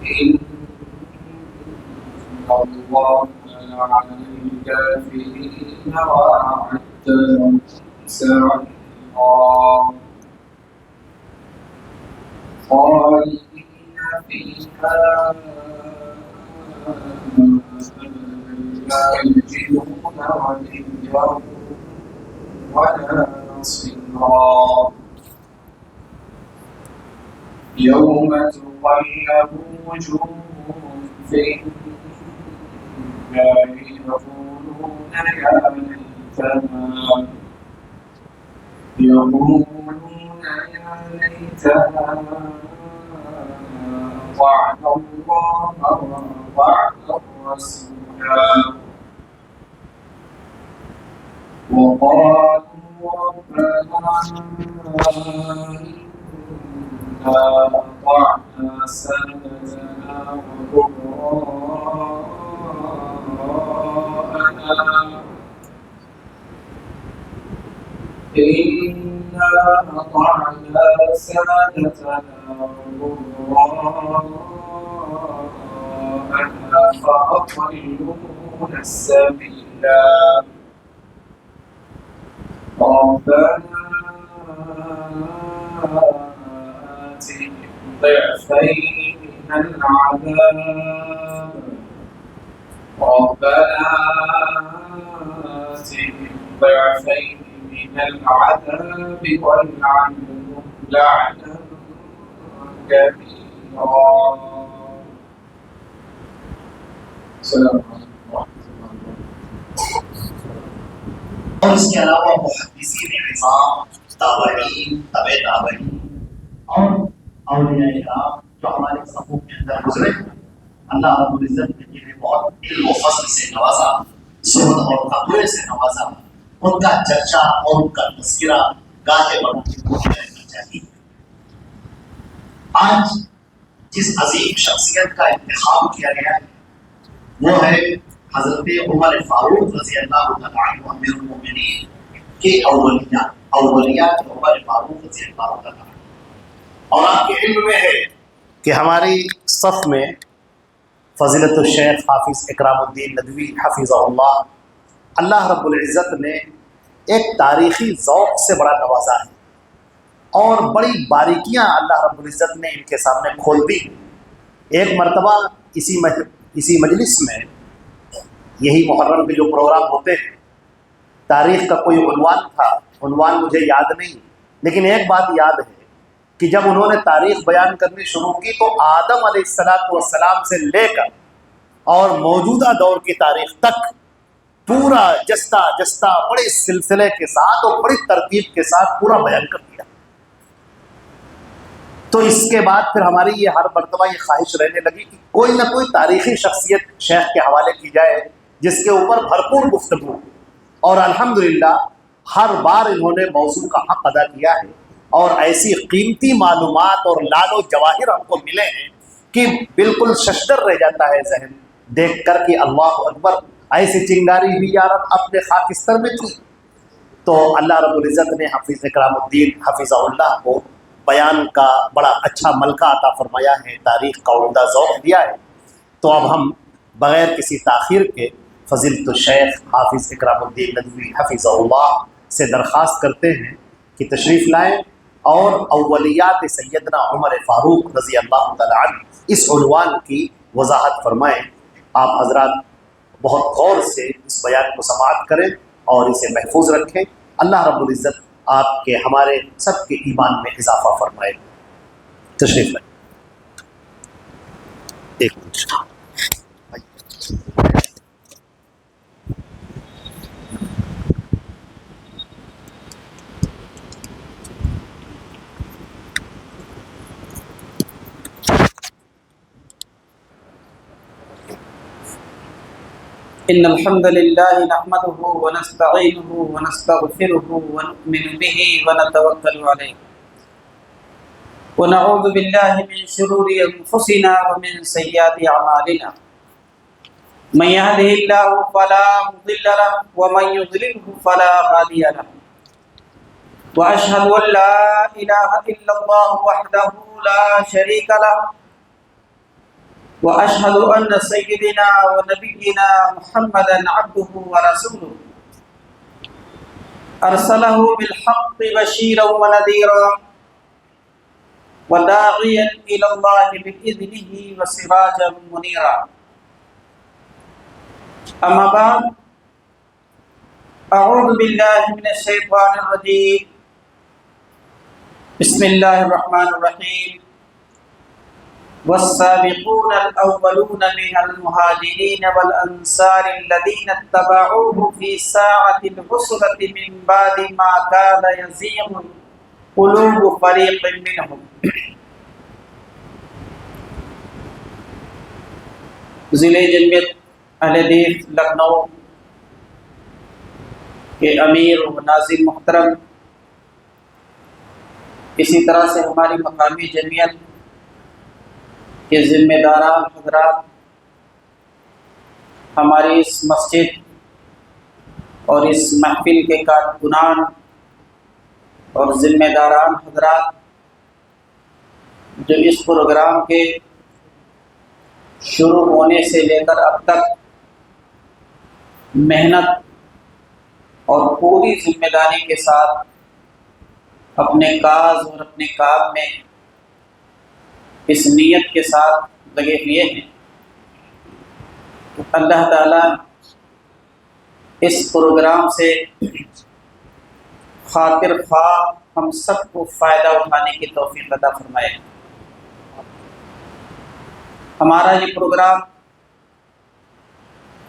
إن الله لعن الكافرين وأعد لهم سعيرا خالدين فيها لا يجدون وليا ولا نصيرا يوم تقلب وجوههم في النار يقولون يا ليتنا أطعنا الله وأطعنا الرسولا وقالوا ربنا إنا أطعنا سادتنا وكبراءنا إنا أطعنا سادتنا وكبراءنا فأضلونا السبيلا ربنا آتهم ضعفين من العذاب ربنا آتهم ضعفين من العذاب والعنهم لعنا كبيرا. السلام علیکم ورحمۃ اللہ وبرکاتہ. اور اس کے علاوہ محدثین نظام تابعین تبع تابعین اور اولیاء کرام جو ہمارے صفوں کے اندر گزرے اللہ رب العزت نے جنہیں بہت علم و فضل سے نوازا صحبت اور تقوی سے نوازا ان کا چرچا اور ان کا تذکرہ گاہے بڑھانے کو کرنا چاہیے. آج جس عظیم شخصیت کا انتخاب کیا گیا ہے وہ ہے حضرت عمر فاروق رضی اللہ تعالیٰ عنہ امیر المومنین کے اولیاء عمر فاروق رضی اللہ تعالیٰ عنہ. اور آپ کے علم میں ہے کہ ہماری صف میں فضیلت الشیخ حافظ اکرام الدین ندوی حفظہ اللہ رب العزت نے ایک تاریخی ذوق سے بڑا نوازا ہے اور بڑی باریکیاں اللہ رب العزت نے ان کے سامنے کھول دی. ایک مرتبہ اسی مجلس میں یہی محرم کے جو پروگرام ہوتے ہیں تاریخ کا کوئی عنوان مجھے یاد نہیں، لیکن ایک بات یاد ہے کہ جب انہوں نے تاریخ بیان کرنی شروع کی تو آدم علیہ السلام سے لے کر اور موجودہ دور کی تاریخ تک پورا جستہ بڑے سلسلے کے ساتھ اور بڑی ترتیب کے ساتھ پورا بیان کر دیا. تو اس کے بعد پھر ہماری یہ ہر مرتبہ یہ خواہش رہنے لگی کہ کوئی نہ کوئی تاریخی شخصیت شیخ کے حوالے کی جائے جس کے اوپر بھرپور گفتگو، اور الحمدللہ ہر بار انہوں نے موضوع کا حق ادا کیا ہے اور ایسی قیمتی معلومات اور لال و جواہر ہم کو ملے ہیں کہ بالکل ششدر رہ جاتا ہے ذہن دیکھ کر کہ اللہ اکبر، ایسی چنگاری بھی یا رب اپنے خاکستر میں تھی. تو اللہ رب العزت نے حافظ اکرام الدین حفظہ اللہ کو بیان کا بڑا اچھا ملکہ عطا فرمایا ہے، تاریخ کا عمدہ ذوق دیا ہے. تو اب ہم بغیر کسی تاخیر کے فضیلت الشیخ حافظ اکرام الدین ندوی حفظہ اللہ سے درخواست کرتے ہیں کہ تشریف لائیں اور اولیات سیدنا عمر فاروق رضی اللہ تعالیٰ عنہ اس عنوان کی وضاحت فرمائیں. آپ حضرات بہت غور سے اس بیان کو سماعت کریں اور اسے محفوظ رکھیں. اللہ رب العزت آپ کے ہمارے سب کے ایمان میں اضافہ فرمائے. تشریف لائیں. ایک منٹ. إن الحمد لله نحمده ونستعينه ونستغفره ونؤمن به ونتوكل عليه ونعوذ بالله من شرور أنفسنا ومن سيئات أعمالنا من يهده الله فلا مضل له ومن يضلله فلا هادي له وأشهد أن لا إله إلا الله وحده لا شريك له وأشهد أن سيدنا ونبينا محمدا عبده ورسوله أرسله بالحق بشيرا ونذيرا وداعيا إلى الله بإذنه وسراجا منيرا. أما بعد، أعوذ بالله من الشيطان الرجيم. بسم الله الرحمن الرحيم. والسابقون الأولون من المهاجرين والأنصار الذين اتبعوه في ساعة العسرة من بعد ما كاد يزيغ قلوب فريق منهم. ضلع جمعیت اہل حدیث لکھنؤ کے امیر و ناظم محترم، اسی طرح سے ہماری مقامی جمعیت کے ذمہ داران حضرات، ہماری اس مسجد اور اس محفل کے کارکنان اور ذمہ داران حضرات جو اس پروگرام کے شروع ہونے سے لے کر اب تک محنت اور پوری ذمہ داری کے ساتھ اپنے کاز اور اپنے کام میں اس نیت کے ساتھ لگے ہوئے ہیں، اللہ تعالیٰ اس پروگرام سے خاطر خواہ ہم سب کو فائدہ اٹھانے کی توفیق عطا فرمائے۔ ہمارا یہ پروگرام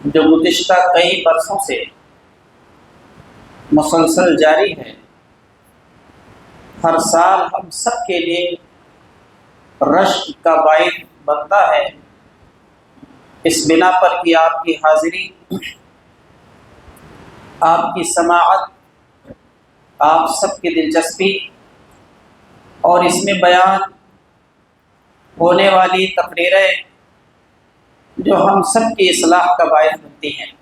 جو گزشتہ کئی برسوں سے مسلسل جاری ہے، ہر سال ہم سب کے لیے رشک کا باعث بنتا ہے، اس بنا پر کہ آپ کی حاضری، آپ کی سماعت، آپ سب کی دلچسپی اور اس میں بیان ہونے والی تقریریں جو ہم سب کی اصلاح کا باعث بنتی ہیں۔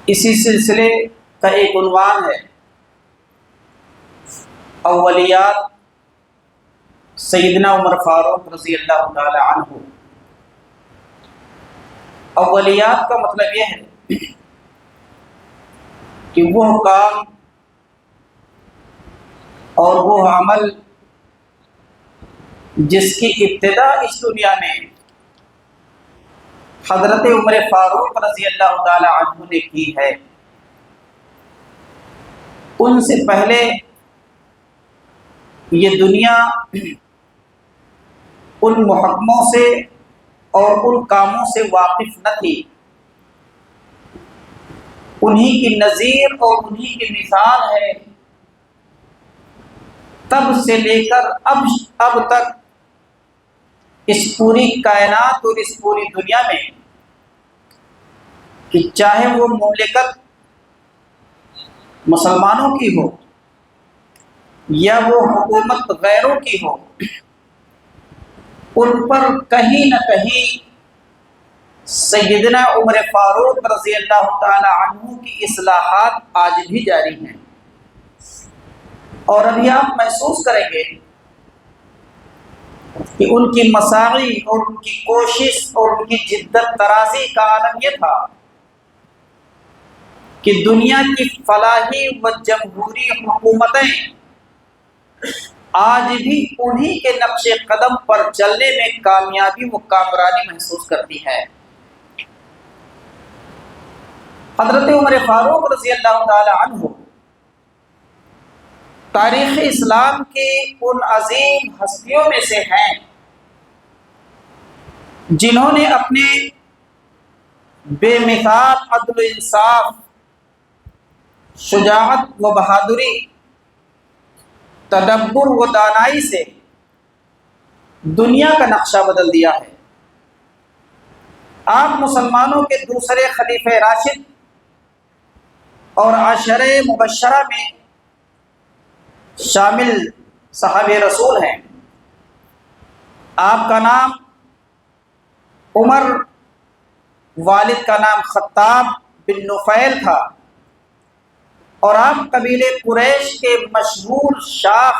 اسی سلسلے کا ایک عنوان ہے اولیات سیدنا عمر فاروق رضی اللہ تعالی عنہ۔ اولیات کا مطلب یہ ہے کہ وہ کام اور وہ عمل جس کی ابتدا اس دنیا میں حضرت عمر فاروق رضی اللہ تعالی عنہ نے کی ہے۔ ان سے پہلے یہ دنیا ان محکموں سے اور ان کاموں سے واقف نہ تھی، انہی کی نظیر اور انہی کی مثال ہے تب سے لے کر اب تک اس پوری کائنات اور اس پوری دنیا میں، کہ چاہے وہ مملکت مسلمانوں کی ہو یا وہ حکومت غیروں کی ہو، ان پر کہیں نہ کہیں سیدنا عمر فاروق رضی اللہ تعالی عنہ کی اصلاحات آج بھی جاری ہیں۔ اور ابھی آپ محسوس کریں گے کہ ان کی مساعی اور ان کی کوشش اور ان کی جدت طرازی کا عالم یہ تھا کہ دنیا کی فلاحی و جمہوری حکومتیں آج بھی انہی کے نقش قدم پر چلنے میں کامیابی و کامرانی محسوس کرتی ہیں۔ حضرت عمر فاروق رضی اللہ تعالی عنہ تاریخ اسلام کے ان عظیم ہستیوں میں سے ہیں جنہوں نے اپنے بے مثال عدل و انصاف، شجاعت و بہادری، تدبر و دانائی سے دنیا کا نقشہ بدل دیا ہے۔ آپ مسلمانوں کے دوسرے خلیفہ راشد اور عشرہ مبشرہ میں شامل صحابہ رسول ہیں۔ آپ کا نام عمر، والد کا نام خطاب بن نفیل تھا، اور آپ قبیلے قریش کے مشہور شاخ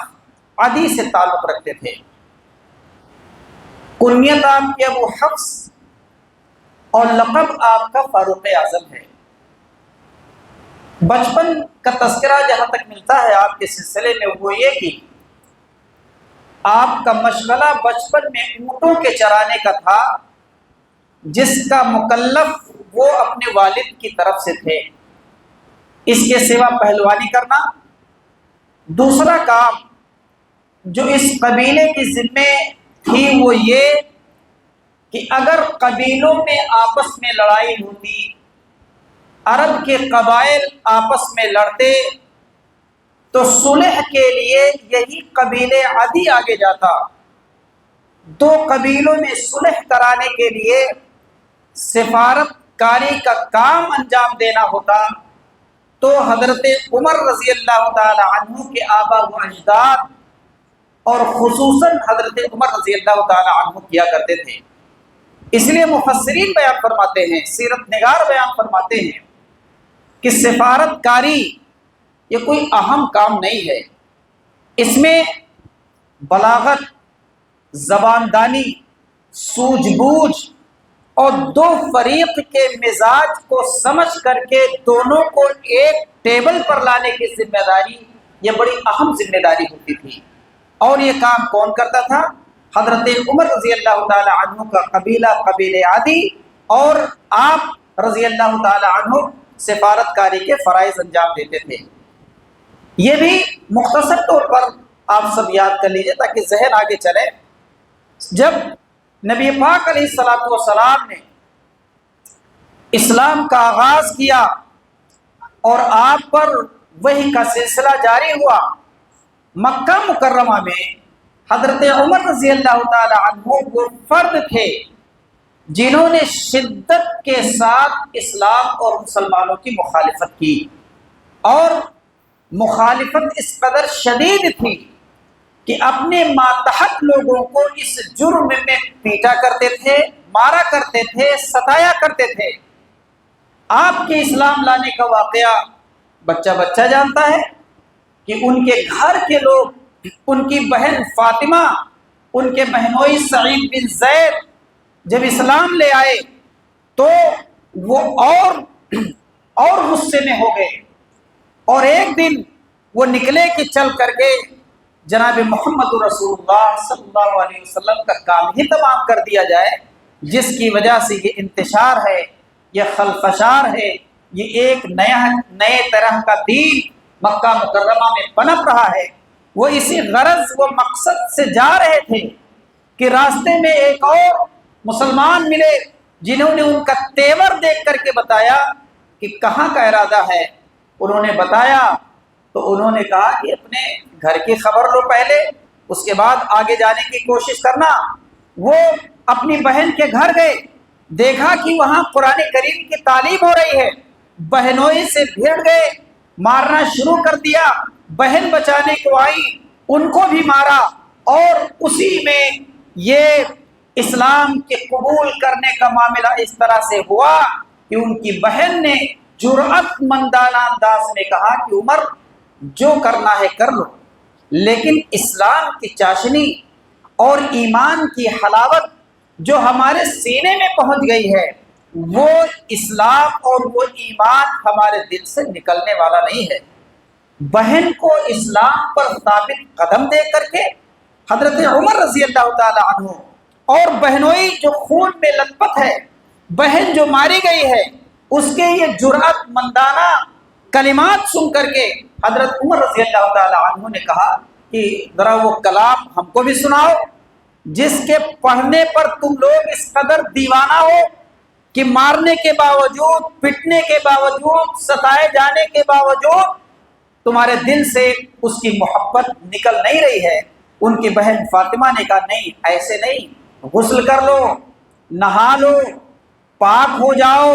عدی سے تعلق رکھتے تھے۔ کنیت آپ کی ابو حفص اور لقب آپ کا فاروق اعظم ہے۔ بچپن کا تذکرہ جہاں تک ملتا ہے آپ کے سلسلے میں وہ یہ کہ آپ کا مشغلہ بچپن میں اونٹوں کے چرانے کا تھا، جس کا مکلف وہ اپنے والد کی طرف سے تھے۔ اس کے سوا پہلوانی کرنا۔ دوسرا کام جو اس قبیلے کی ذمہ تھی وہ یہ کہ اگر قبیلوں میں آپس میں لڑائی ہوتی، عرب کے قبائل آپس میں لڑتے، تو صلح کے لیے یہی قبیلے عدی آگے جاتا۔ دو قبیلوں میں صلح کرانے کے لیے سفارت کاری کا کام انجام دینا ہوتا تو حضرت عمر رضی اللہ تعالی عنہ کے آبا و اجداد اور خصوصاً حضرت عمر رضی اللہ تعالی عنہ کیا کرتے تھے۔ اس لیے مفسرین بیان فرماتے ہیں، سیرت نگار بیان فرماتے ہیں کہ سفارت کاری یہ کوئی اہم کام نہیں ہے، اس میں بلاغت، زبان دانی، سوجھ بوجھ اور دو فریق کے مزاج کو سمجھ کر کے دونوں کو ایک ٹیبل پر لانے کی ذمہ داری یہ بڑی اہم ذمہ داری ہوتی تھی۔ اور یہ کام کون کرتا تھا؟ حضرت عمر رضی اللہ تعالی عنہ کا قبیلہ قبیلہ عادی، اور آپ رضی اللہ تعالی عنہ سفارت کاری کے فرائض انجام دیتے تھے۔ یہ بھی مختصر طور پر آپ سب یاد کر لیجئے تاکہ ذہن آگے چلے۔ جب نبی پاک علیہ الصلوۃ والسلام نے اسلام کا آغاز کیا اور آپ پر وحی کا سلسلہ جاری ہوا، مکہ مکرمہ میں حضرت عمر رضی اللہ تعالی عنہ وہ فرد تھے جنہوں نے شدت کے ساتھ اسلام اور مسلمانوں کی مخالفت کی، اور مخالفت اس قدر شدید تھی کہ اپنے ماتحت لوگوں کو اس جرم میں پیٹا کرتے تھے، مارا کرتے تھے، ستایا کرتے تھے۔ آپ کے اسلام لانے کا واقعہ بچہ بچہ جانتا ہے کہ ان کے گھر کے لوگ، ان کی بہن فاطمہ، ان کے بہنوئی سعید بن زید جب اسلام لے آئے تو وہ اور غصے میں ہو گئے، اور ایک دن وہ نکلے کہ چل کر کے جناب محمد رسول اللہ صلی اللہ علیہ وسلم کا کام ہی تمام کر دیا جائے، جس کی وجہ سے یہ انتشار ہے، یہ خلفشار ہے، یہ ایک نئے طرح کا دین مکہ مکرمہ میں پنپ رہا ہے۔ وہ اسی غرض و مقصد سے جا رہے تھے کہ راستے میں ایک اور مسلمان ملے جنہوں نے ان کا تیور دیکھ کر کے بتایا کہ کہاں کا ارادہ ہے۔ انہوں نے بتایا تو انہوں نے کہا کہ اپنے گھر کی خبر لو پہلے، اس کے بعد آگے جانے کی کوشش کرنا۔ وہ اپنی بہن کے گھر گئے، دیکھا کہ وہاں قرآن کریم کی تعلیم ہو رہی ہے، بہنوئی سے بھیڑ گئے، مارنا شروع کر دیا۔ بہن بچانے کو آئی، ان کو بھی مارا، اور اسی میں یہ اسلام کے قبول کرنے کا معاملہ اس طرح سے ہوا کہ ان کی بہن نے جرأت مندانہ انداز میں کہا کہ عمر جو کرنا ہے کر لو، لیکن اسلام کی چاشنی اور ایمان کی حلاوت جو ہمارے سینے میں پہنچ گئی ہے، وہ اسلام اور وہ ایمان ہمارے دل سے نکلنے والا نہیں ہے۔ بہن کو اسلام پر ثابت قدم دے کر کے حضرت عمر رضی اللہ تعالی عنہ اور بہنوئی جو خون میں لت پت ہے، بہن جو ماری گئی ہے، اس کے یہ جرأت مندانہ کلمات سن کر کے حضرت عمر رضی اللہ تعالی عنہ نے کہا کہ ذرا وہ کلام ہم کو بھی سناؤ جس کے پڑھنے پر تم لوگ اس قدر دیوانہ ہو کہ مارنے کے باوجود، پٹنے کے باوجود، ستائے جانے کے باوجود تمہارے دل سے اس کی محبت نکل نہیں رہی ہے۔ ان کی بہن فاطمہ نے کہا نہیں، ایسے نہیں، غسل کر لو، نہا لو، پاک ہو جاؤ،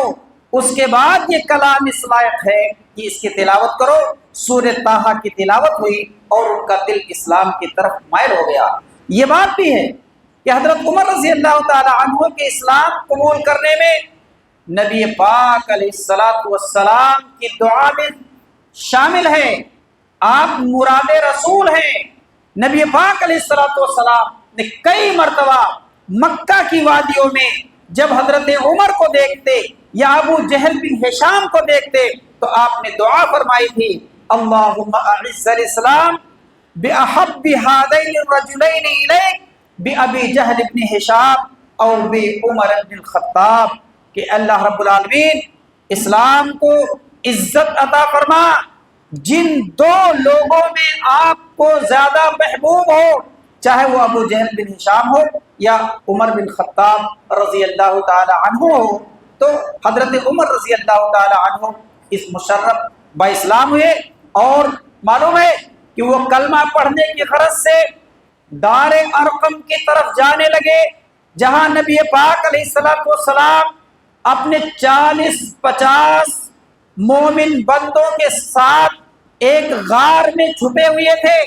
اس کے بعد یہ کلام اس لائق ہے کہ اس کی تلاوت کرو۔ سورہ طٰہٰ کی تلاوت ہوئی اور ان کا دل اسلام کی طرف مائل ہو گیا۔ یہ بات بھی ہے کہ حضرت عمر رضی اللہ تعالی عنہ کے اسلام قبول کرنے میں نبی پاک علیہ الصلوۃ والسلام کی دعا میں شامل ہے۔ آپ مراد رسول ہیں۔ نبی پاک علیہ الصلوۃ والسلام نے کئی مرتبہ مکہ کی وادیوں میں جب حضرت عمر کو دیکھتے یا ابو جہل بن ہشام کو دیکھتے تو آپ نے دعا فرمائی تھی، اللہم اعز الاسلام باحب هذین الرجلین الیک بابی جہل بن ہشام او بعمر بن الخطاب، کہ اللہ رب العالمین اسلام کو عزت عطا فرما جن دو لوگوں میں آپ کو زیادہ محبوب ہو، چاہے وہ ابو جہل بن ہشام ہو یا عمر بن خطاب رضی اللہ تعالی عنہ ہو۔ تو حضرت عمر رضی اللہ تعالی عنہ اس مشرف با اسلام ہوئے، اور معلوم ہے کہ وہ کلمہ پڑھنے کی غرض سے دار ارقم کی طرف جانے لگے، جہاں نبی پاک علیہ السلام اپنے 40-50 مومن بندوں کے ساتھ ایک غار میں چھپے ہوئے تھے۔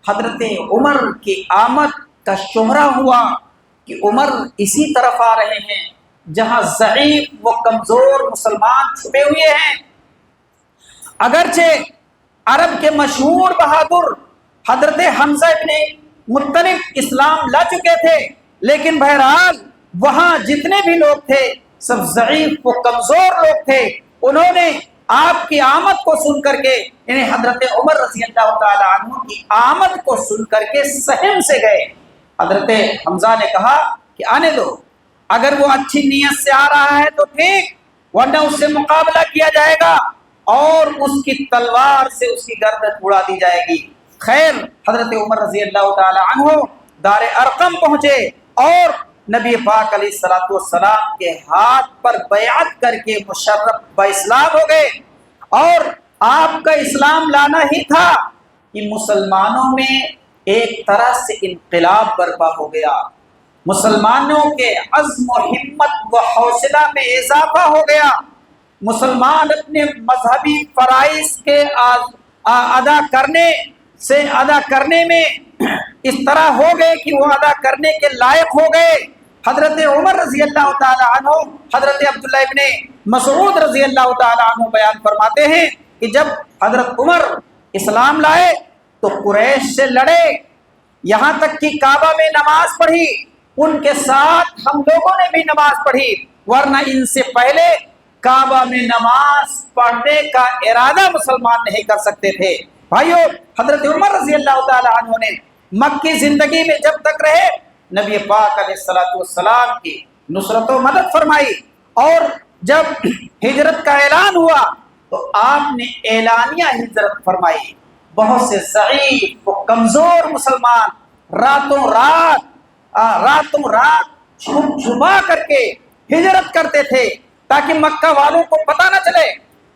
حضرت عمر کی آمد کا شہرہ ہوا کہ عمر اسی طرف آ رہے ہیں جہاں ضعیف و کمزور مسلمان چھپے ہوئے ہیں۔ اگرچہ عرب کے مشہور بہادر حضرت حمزہ ابن مطلب اسلام لا چکے تھے، لیکن بہرحال وہاں جتنے بھی لوگ تھے سب ضعیف و کمزور لوگ تھے۔ انہوں نے آپ کی آمد کو سن کر کے، یعنی حضرت عمر رضی اللہ تعالی عنہ کی آمد کو سن کر کے سہم سے گئے۔ حضرت حمزہ نے کہا کہ آنے دو، اگر وہ اچھی نیت سے آ رہا ہے تو ٹھیک، ورنہ اس سے مقابلہ کیا جائے گا اور اس کی تلوار سے اس کی گردن اڑا دی جائے گی۔ خیر، حضرت عمر رضی اللہ تعالی عنہ دار ارقم پہنچے اور نبی پاک علیہ السلام کے ہاتھ پر بیعت کر کے مشرف با اسلام ہو گئے۔ اور آپ کا اسلام لانا ہی تھا کہ مسلمانوں میں ایک طرح سے انقلاب برپا ہو گیا، مسلمانوں کے عزم و ہمت و حوصلہ میں اضافہ ہو گیا، مسلمان اپنے مذہبی فرائض کے ادا کرنے میں اس طرح ہو گئے کہ وہ ادا کرنے کے لائق ہو گئے۔ حضرت عمر رضی اللہ تعالی عنہ، حضرت عبداللہ ابن مسعود رضی اللہ تعالی عنہ بیان فرماتے ہیں کہ جب حضرت عمر اسلام لائے تو قریش سے لڑے، یہاں تک کہ کعبہ میں نماز پڑھی، ان کے ساتھ ہم لوگوں نے بھی نماز پڑھی، ورنہ ان سے پہلے کعبہ میں نماز پڑھنے کا ارادہ مسلمان نہیں کر سکتے تھے۔ بھائیو، حضرت عمر رضی اللہ تعالی عنہ نے مکی زندگی میں جب تک رہے نبی پاک علیہ السلام کی نصرت و مدد فرمائی، اور جب ہجرت کا اعلان ہوا تو آپ نے اعلانیہ ہجرت فرمائی۔ بہت سے ضعیف و کمزور مسلمان راتوں رات چھپ چھپا کر کے ہجرت کرتے تھے تاکہ مکہ والوں کو پتہ نہ چلے،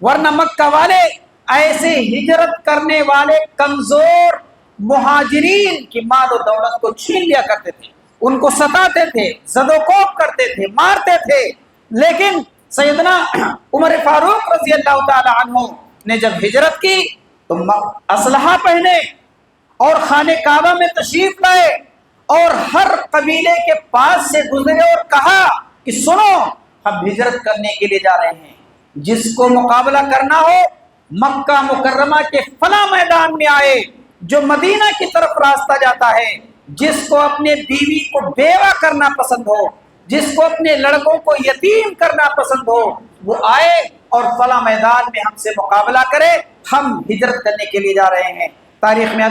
ورنہ مکہ والے ایسے ہجرت کرنے والے کمزور مہاجرین کی مال و دولت کو چھین لیا کرتے تھے، ان کو ستاتے تھے، زد و کوب کرتے تھے، مارتے تھے۔ لیکن سیدنا عمر فاروق رضی اللہ تعالی عنہ نے جب ہجرت کی تو اسلحہ پہنے اور خانہ کعبہ میں تشریف لائے اور ہر قبیلے کے پاس سے گزرے اور کہا کہ سنو، ہم ہجرت کرنے کے لیے جا رہے ہیں، جس کو مقابلہ کرنا ہو مکہ مکرمہ کے فلاں میدان میں آئے جو مدینہ کی طرف راستہ جاتا ہے، جس کو اپنے بیوی کو بیوہ کرنا پسند ہو، جس کو اپنے لڑکوں کو یتیم کرنا پسند ہو، وہ آئے اور فلاں میدان میں ہم سے مقابلہ کرے، ہم ہجرت کرنے کے لیے جا رہے ہیں۔ تاریخ میں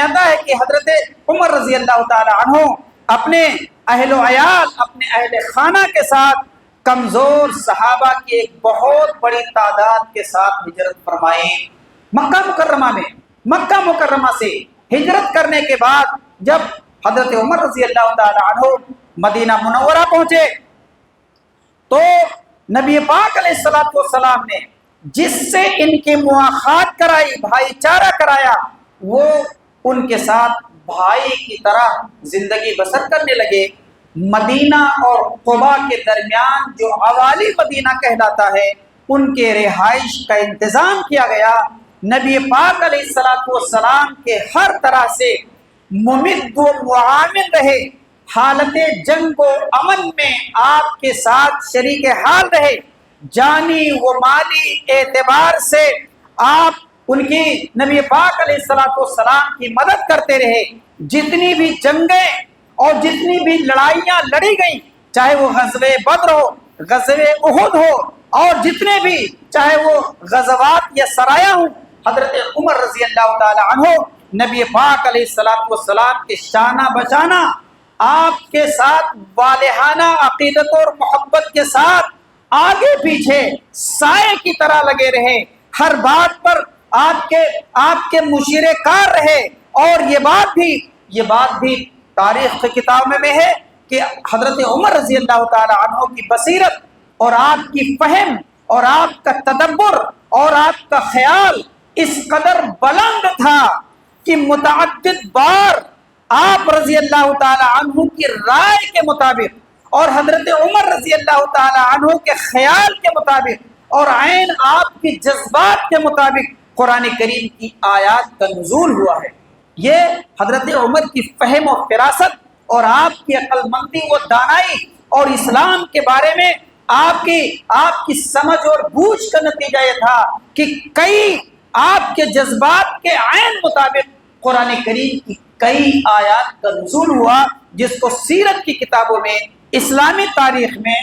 آتا ہے کہ حضرت عمر رضی اللہ تعالی عنہ اپنے اہل و عیال، اپنے اہل خانہ کے ساتھ کمزور صحابہ کی ایک بہت بڑی تعداد کے ساتھ ہجرت فرمائے مکہ مکرمہ سے ہجرت کرنے کے بعد جب حضرت عمر رضی اللہ تعالی عنہ مدینہ منورہ پہنچے تو نبی پاک علیہ السلام نے جس سے ان کی مواخات کرائی، بھائی چارہ کرایا، وہ ان کے ساتھ بھائی کی طرح زندگی بسر کرنے لگے۔ مدینہ اور قباء کے درمیان جو عوالی مدینہ کہلاتا ہے، ان کے رہائش کا انتظام کیا گیا۔ نبی پاک علیہ السلام کے ہر طرح سے ممد و معاون رہے، حالت جنگ و امن میں آپ کے ساتھ شریک حال رہے، جانی و مالی اعتبار سے آپ ان کی نبی پاک علیہ السلام کی مدد کرتے رہے۔ جتنی بھی جنگیں اور جتنی بھی لڑائیاں لڑی گئیں، چاہے وہ غزوہ بدر ہو، غزوہ احد ہو، اور جتنے بھی چاہے وہ غزوات یا سرایہ ہوں، حضرت عمر رضی اللہ تعالی عنہ نبی پاک علیہ الصلوۃ والسلام کے شانہ بشانہ آپ کے ساتھ والہانہ عقیدت اور محبت کے ساتھ آگے پیچھے سائے کی طرح لگے رہے، ہر بات پر آپ کے مشیر کار رہے۔ اور یہ بات بھی تاریخ کی کتاب میں ہے کہ حضرت عمر رضی اللہ تعالی عنہ کی بصیرت اور آپ کی فہم اور آپ کا تدبر اور آپ کا خیال اس قدر بلند تھا کہ متعدد بار آپ رضی اللہ تعالی عنہ کی رائے کے مطابق اور حضرت عمر رضی اللہ تعالی عنہ کے خیال کے مطابق اور عین آپ کے جذبات کے مطابق قرآن کریم کی آیات کا نزول ہوا ہے۔ یہ حضرت عمر کی فہم و فراست اور آپ کی عقل مندی و دانائی اور اسلام کے بارے میں آپ کی سمجھ اور بوجھ کا نتیجہ یہ تھا کہ کئی آپ کے جذبات کے عین مطابق قرآن کریم کی کئی آیات کا نزول ہوا، جس کو سیرت کی کتابوں میں اسلامی تاریخ میں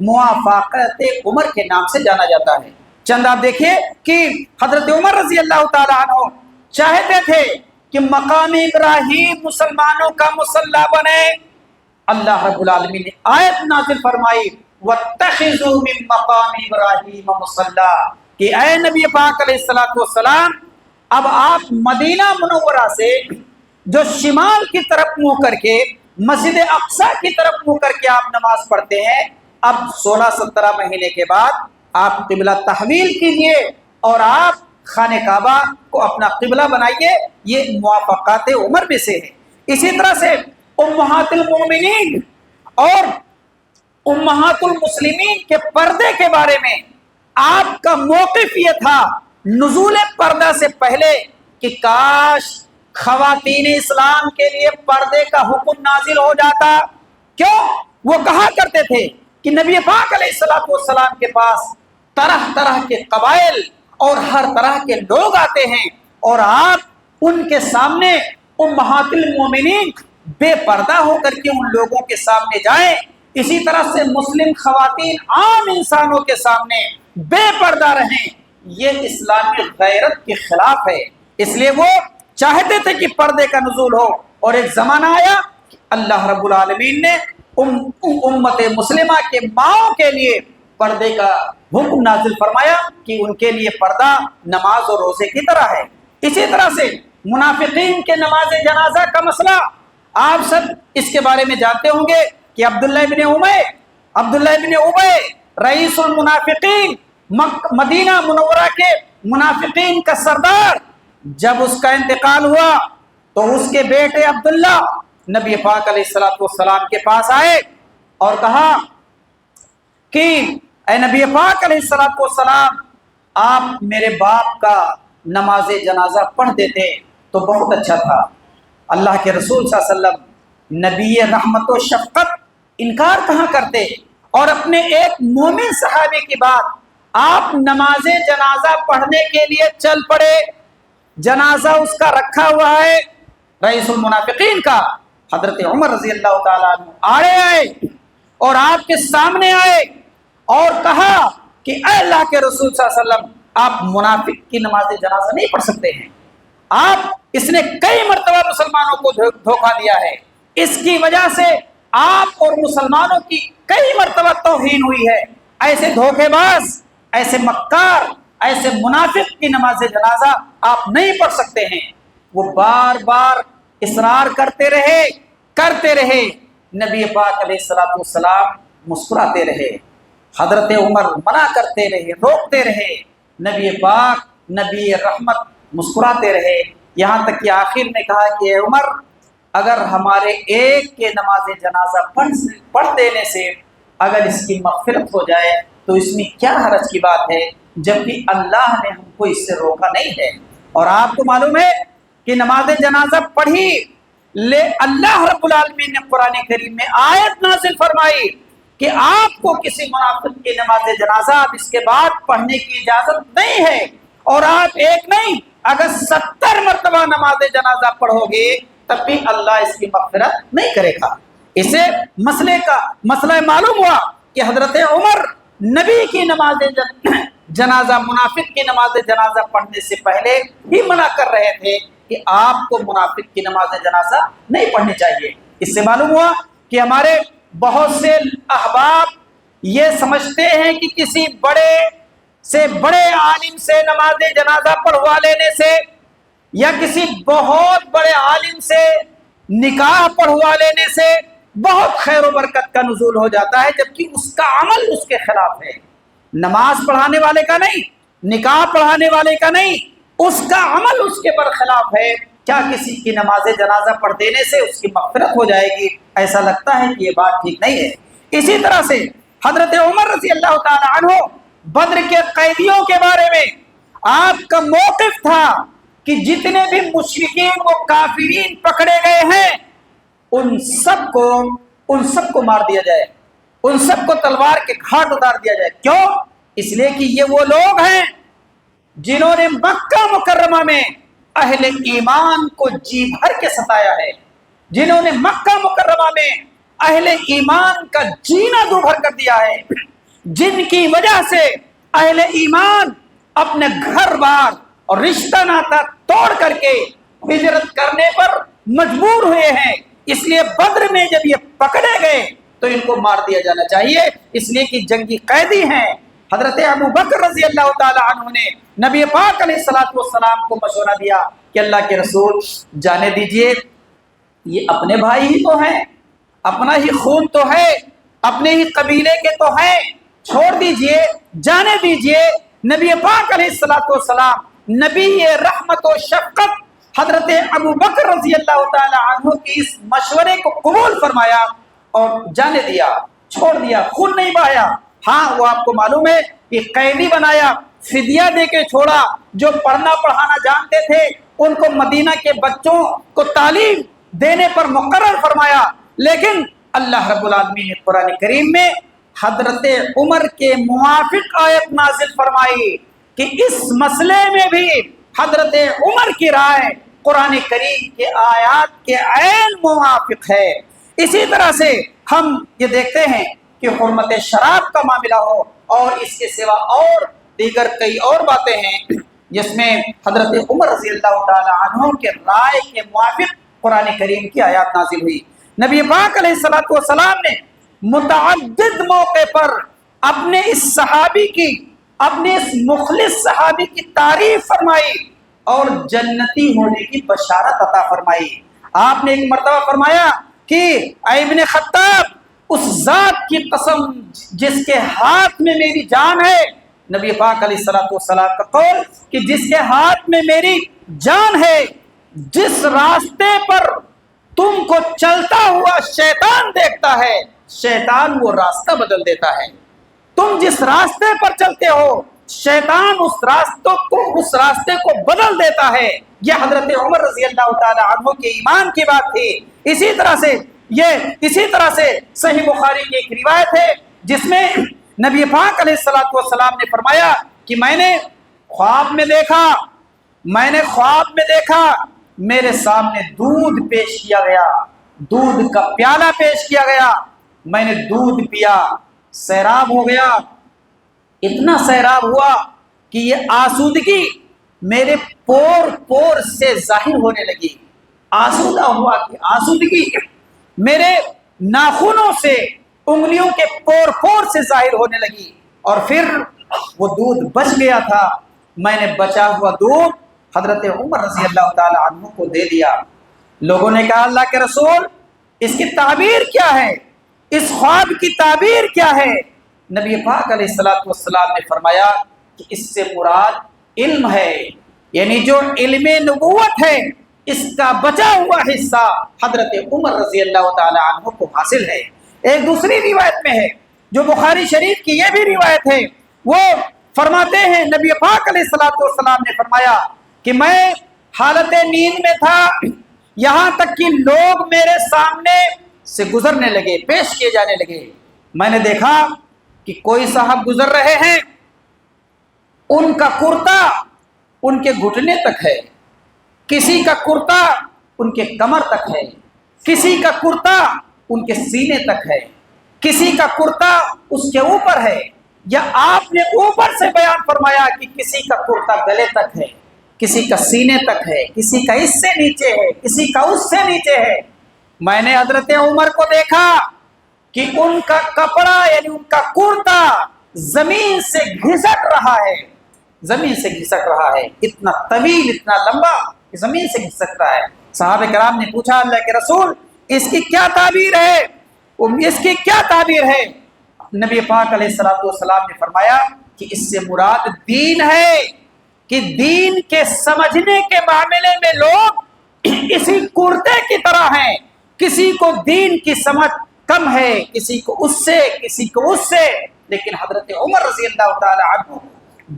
موافقت عمر کے نام سے جانا جاتا ہے۔ چند آپ دیکھیے کہ حضرت عمر رضی اللہ تعالی عنہ چاہتے تھے کہ مقام ابراہیم مسلمانوں کا مصلی بنے۔ اللہ رب العالمین نے آیت نازل فرمائی وَاتَّخِذُوا مِن مَقَامِ إِبْرَاهِيمَ مُصَلًّى کہ اے نبی پاک علیہ الصلوۃ والسلام، اب آپ مدینہ منورہ سے جو شمال کی طرف منہ کر کے مسجد اقصیٰ کی طرف منہ کر کے آپ نماز پڑھتے ہیں، اب 16-17 مہینے کے بعد آپ قبلہ تحویل کیجئے اور آپ خانہ کعبہ کو اپنا قبلہ بنائیے۔ یہ موافقات عمر میں سے ہے۔ اسی طرح سے امہات المومنین اور امہات المسلمین کے پردے کے بارے میں آپ کا موقف یہ تھا نزول پردہ سے پہلے کہ کاش خواتین اسلام کے لیے پردے کا حکم نازل ہو جاتا۔ کیوں؟ وہ کہا کرتے تھے کہ نبی پاک علیہ الصلوۃ والسلام کے پاس طرح طرح کے قبائل اور ہر طرح کے لوگ آتے ہیں اور آپ ان کے سامنے امہات المومنین بے پردہ ہو کر کے ان لوگوں کے سامنے جائیں۔ اسی طرح سے مسلم خواتین عام انسانوں کے سامنے بے پردہ رہیں، یہ اسلامی غیرت کے خلاف ہے۔ اس لیے وہ چاہتے تھے کہ پردے کا نزول ہو، اور ایک زمانہ آیا کہ اللہ رب العالمین نے امت مسلمہ کے ماؤں کے لیے پردے کا حکم نازل فرمایا کہ ان کے لیے پردہ نماز اور روزے کی طرح ہے۔ اسی طرح سے منافقین کے نماز جنازہ کا مسئلہ آپ سب اس کے بارے میں جانتے ہوں گے کہ عبداللہ ابن ابی رئیس المنافقین، مدینہ منورہ کے منافقین کا سردار، جب اس کا انتقال ہوا تو اس کے بیٹے عبداللہ نبی پاک علیہ الصلوۃ والسلام کے پاس آئے اور کہا کہ اے نبی پاک علیہ الصلوۃ والسلام، آپ میرے باپ کا نماز جنازہ پڑھ دیتے تو بہت اچھا تھا۔ اللہ کے رسول صلی اللہ علیہ وسلم نبی رحمت و شفقت انکار کہاں کرتے، اور اپنے ایک مومن صحابی کی بات آپ نماز جنازہ پڑھنے کے لیے چل پڑے۔ جنازہ اس کا رکھا ہوا ہے، رئیس المنافقین کا، حضرت عمر رضی اللہ تعالیٰ عنہ آئے اور آپ کے سامنے آئے اور کہا کہ اے اللہ کے رسول صلی اللہ علیہ وسلم، آپ منافق کی نماز جنازہ نہیں پڑھ سکتے ہیں۔ اس نے کئی مرتبہ مسلمانوں کو دھوکہ دیا ہے، اس کی وجہ سے آپ اور مسلمانوں کی کئی مرتبہ توہین ہوئی ہے۔ ایسے دھوکے باز، ایسے مکار، ایسے منافق کی نماز جنازہ آپ نہیں پڑھ سکتے ہیں۔ وہ بار بار اصرار کرتے رہے، نبی پاک علیہ الصلوۃ والسلام مسکراتے رہے، حضرت عمر منع کرتے رہے، روکتے رہے، نبی پاک نبی رحمت مسکراتے رہے، یہاں تک کہ آخر میں کہا کہ اے عمر، اگر ہمارے ایک کے نماز جنازہ پڑھ دینے سے اگر اس کی مغفرت ہو جائے تو اس میں کیا حرج کی بات ہے، جبکہ اللہ نے ہم کو اس سے روکا نہیں ہے۔ اور آپ کو معلوم ہے کہ نماز جنازہ پڑھی لے، اللہ رب العالمین نے قرآن کریم میں آیت نازل فرمائی کہ آپ کو کسی منافق کی نماز جنازہ اب اس کے بعد پڑھنے کی اجازت نہیں ہے، اور آپ ایک نہیں اگر 70 مرتبہ نماز جنازہ پڑھو گے تب بھی اللہ اس کی مغفرت نہیں کرے گا۔ اسے مسئلہ معلوم ہوا کہ حضرت عمر نبی کی نماز جنازہ، منافق کی نماز جنازہ پڑھنے سے پہلے ہی منع کر رہے تھے کہ آپ کو منافق کی نماز جنازہ نہیں پڑھنی چاہیے۔ اس سے معلوم ہوا کہ ہمارے بہت سے احباب یہ سمجھتے ہیں کہ کسی بڑے سے بڑے عالم سے نماز جنازہ پڑھوا لینے سے یا کسی بہت بڑے عالم سے نکاح پڑھوا لینے سے بہت خیر و برکت کا نزول ہو جاتا ہے، جبکہ اس کا عمل اس کے خلاف ہے۔ نماز پڑھانے والے کا نہیں، نکاح پڑھانے والے کا نہیں، اس کا عمل اس کے برخلاف ہے۔ کیا کسی کی نماز جنازہ پڑھ دینے سے اس کی مغفرت ہو جائے گی؟ ایسا لگتا ہے کہ یہ بات ٹھیک نہیں ہے۔ اسی طرح سے حضرت عمر رضی اللہ تعالی عنہ بدر کے قیدیوں کے بارے میں آپ کا موقف تھا کہ جتنے بھی مشرکین و کافرین پکڑے گئے ہیں ان سب کو مار دیا جائے، ان سب کو تلوار کے گھاٹ اتار دیا جائے۔ کیوں؟ اس لیے کہ یہ وہ لوگ ہیں جنہوں نے مکہ مکرمہ میں اہل ایمان کو جی بھر کے ستایا ہے، جنہوں نے مکہ مکرمہ میں اہل ایمان کا جینا دو بھر کر دیا ہے، جن کی وجہ سے اہل ایمان اپنے گھر بار اور رشتہ ناتا توڑ کر کے ہجرت کرنے پر مجبور ہوئے ہیں۔ اس لیے بدر میں جب یہ پکڑے گئے تو ان کو مار دیا جانا چاہیے، اس لیے کہ جنگی قیدی ہیں۔ حضرت ابو بکر رضی اللہ تعالی عنہ نے نبی پاک علیہ الصلوۃ والسلام کو مشورہ دیا کہ اللہ کے رسول جانے دیجئے، یہ اپنے بھائی ہی تو ہیں، اپنا ہی خون تو ہے، اپنے ہی قبیلے کے تو ہیں، چھوڑ دیجئے، جانے دیجئے۔ نبی پاک علیہ الصلوۃ والسلام نبی رحمت و شفقت حضرت ابو بکر رضی اللہ تعالی عنہ کی اس مشورے کو قبول فرمایا اور جانے دیا، چھوڑ دیا، خون نہیں بہایا۔ ہاں وہ آپ کو معلوم ہے کہ قیدی بنایا، فدیہ دے کے چھوڑا، جو پڑھنا پڑھانا جانتے تھے ان کو مدینہ کے بچوں کو تعلیم دینے پر مقرر فرمایا۔ لیکن اللہ رب العالمین نے قرآن کریم میں حضرت عمر کے موافق آیت نازل فرمائی کہ اس مسئلے میں بھی حضرت عمر کی رائے قرآن کریم کے آیات کے عین موافق ہے۔ اسی طرح سے ہم یہ دیکھتے ہیں کہ حرمت شراب کا معاملہ ہو اور اس کے سوا اور دیگر کئی اور باتیں ہیں جس میں حضرت عمر رضی اللہ تعالی عنہ کے رائے کے موافق قرآن کریم کی آیات نازل ہوئی۔ نبی پاک علیہ الصلوۃ والسلام نے متعدد موقع پر اپنے اس صحابی کی، اپنے اس مخلص صحابی کی تعریف فرمائی اور جنتی ہونے کی بشارت عطا فرمائی۔ آپ نے ایک مرتبہ فرمایا کہ اے ابن خطاب، اس ذات کی قسم جس کے ہاتھ میں میری جان ہے، نبی پاک علیہ الصلوۃ والسلام کا قول کہ جس کے ہاتھ میں میری جان ہے، جس راستے پر تم کو چلتا ہوا شیطان دیکھتا ہے، شیطان وہ راستہ بدل دیتا ہے۔ تم جس راستے پر چلتے ہو شیطان اس راستے کو بدل دیتا ہے۔ یہ حضرت عمر رضی اللہ تعالی عنہ کے ایمان کی بات تھی۔ اسی طرح سے صحیح بخاری کی ایک روایت ہے جس میں نبی پاک علیہ الصلوۃ والسلام نے فرمایا کہ میں نے خواب میں دیکھا میرے سامنے دودھ پیش کیا گیا، دودھ کا پیالہ پیش کیا گیا، میں نے دودھ پیا، سیراب ہو گیا، اتنا سیراب ہوا کہ یہ آسودگی میرے پور سے ظاہر ہونے لگی، آسودہ ہوا کہ آسودگی میرے ناخنوں سے، انگلیوں کے پور سے ظاہر ہونے لگی، اور پھر وہ دودھ بچ گیا تھا۔ میں نے بچا ہوا دودھ حضرت عمر رضی اللہ تعالی عنہ کو دے دیا۔ لوگوں نے کہا اللہ کے رسول اس کی تعبیر کیا ہے، اس خواب کی تعبیر کیا ہے؟ نبی پاک علیہ الصلوۃ والسلام نے فرمایا کہ اس سے مراد علم ہے، یعنی جو علم نبوت ہے اس کا بچا ہوا حصہ حضرت عمر رضی اللہ تعالی عنہ کو حاصل ہے۔ ایک دوسری روایت میں ہے جو بخاری شریف کی یہ بھی روایت ہے، وہ فرماتے ہیں نبی پاک علیہ الصلوۃ والسلام نے فرمایا کہ میں حالت نیند میں تھا، یہاں تک کہ لوگ میرے سامنے سے گزرنے لگے، پیش کیے جانے لگے۔ میں نے دیکھا کہ کوئی صاحب گزر رہے ہیں، ان کا کرتا ان کے گھٹنے تک ہے، کسی کا کرتا ان کے کمر تک ہے، کسی کا کرتا ان کے سینے تک ہے، کسی کا کرتا اس کے اوپر ہے، یا آپ نے اوپر سے بیان فرمایا کہ کسی کا کرتا گلے تک ہے، کسی کا سینے تک ہے، کسی کا اس سے نیچے ہے، کسی کا اس سے نیچے ہے۔ میں نے حضرت عمر کو دیکھا کہ ان کا کپڑا یعنی ان کا کرتا زمین سے گھسٹ رہا ہے، زمین سے گھسٹ رہا ہے، اتنا طویل اتنا لمبا کہ زمین سے گھسٹ رہا ہے۔ صحابہ کرام نے پوچھا اللہ کے رسول اس کی کیا تعبیر ہے، اس کی کیا تعبیر ہے؟ نبی پاک علیہ الصلوۃ والسلام نے فرمایا کہ اس سے مراد دین ہے، کہ دین کے سمجھنے کے معاملے میں لوگ اسی کرتے کی طرح ہیں، کسی کو دین کی سمجھ کم ہے، کسی کو اس سے، کسی کو اس سے، لیکن حضرت عمر رضی اللہ تعالی عنہ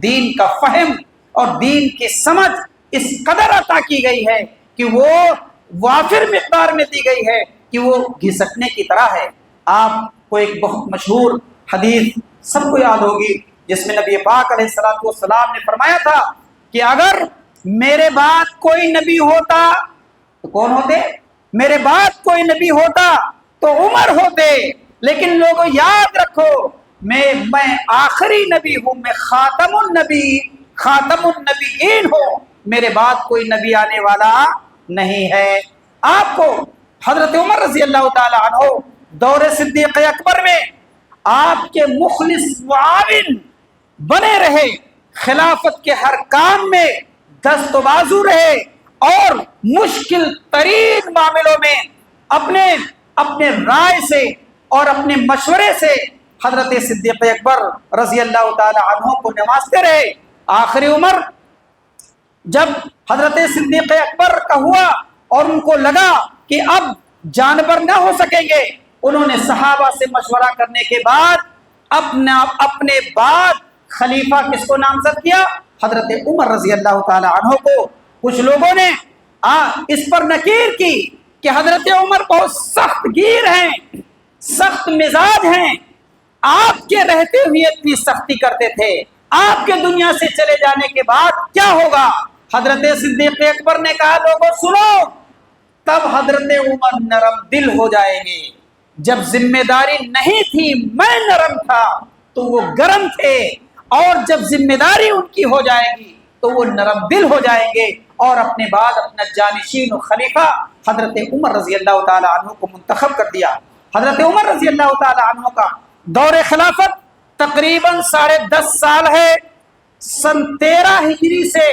دین کا فہم اور دین کی سمجھ اس قدر عطا کی گئی ہے کہ وہ وافر مقدار میں دی گئی ہے کہ وہ گھسٹنے کی طرح ہے۔ آپ کو ایک بہت مشہور حدیث سب کو یاد ہوگی جس میں نبی پاک علیہ الصلوۃ والسلام نے فرمایا تھا کہ اگر میرے بعد کوئی نبی ہوتا تو کون ہوتے؟ میرے بعد کوئی نبی ہوتا تو عمر ہوتے، لیکن لوگوں یاد رکھو میں آخری نبی ہوں، میں خاتم النبیین ہوں، میرے بعد کوئی نبی آنے والا نہیں ہے۔ آپ کو حضرت عمر رضی اللہ تعالی عنہ دور صدیق اکبر میں آپ کے مخلص معاون بنے رہے، خلافت کے ہر کام میں دست و بازو رہے، اور مشکل ترین معاملوں میں اپنے رائے سے اور اپنے مشورے سے حضرت صدیق اکبر رضی اللہ تعالی عنہ کو نوازتے رہے۔ آخری عمر جب حضرت صدیق اکبر کا ہوا اور ان کو لگا کہ اب جانور نہ ہو سکیں گے، انہوں نے صحابہ سے مشورہ کرنے کے بعد اپنے بعد خلیفہ کس کو نامزد کیا؟ حضرت عمر رضی اللہ تعالی عنہ کو۔ کچھ لوگوں نے اس پر نکیر کی کہ حضرت عمر بہت سخت گیر ہیں، سخت مزاج ہیں، آپ کے رہتے ہوئے اتنی سختی کرتے تھے، آپ کے دنیا سے چلے جانے کے بعد کیا ہوگا؟ حضرت صدیق اکبر نے کہا لوگوں سنو، تب حضرت عمر نرم دل ہو جائیں گے، جب ذمہ داری نہیں تھی میں نرم تھا تو وہ گرم تھے، اور جب ذمہ داری ان کی ہو جائے گی تو وہ نرم دل ہو جائیں گے، اور اپنے بعد اپنا جانشین و خلیفہ حضرت عمر رضی اللہ تعالی عنہ کو منتخب کر دیا۔ حضرت عمر رضی اللہ تعالی عنہ کا دور خلافت تقریباً 10.5 سال ہے، سن 13 ہجری سے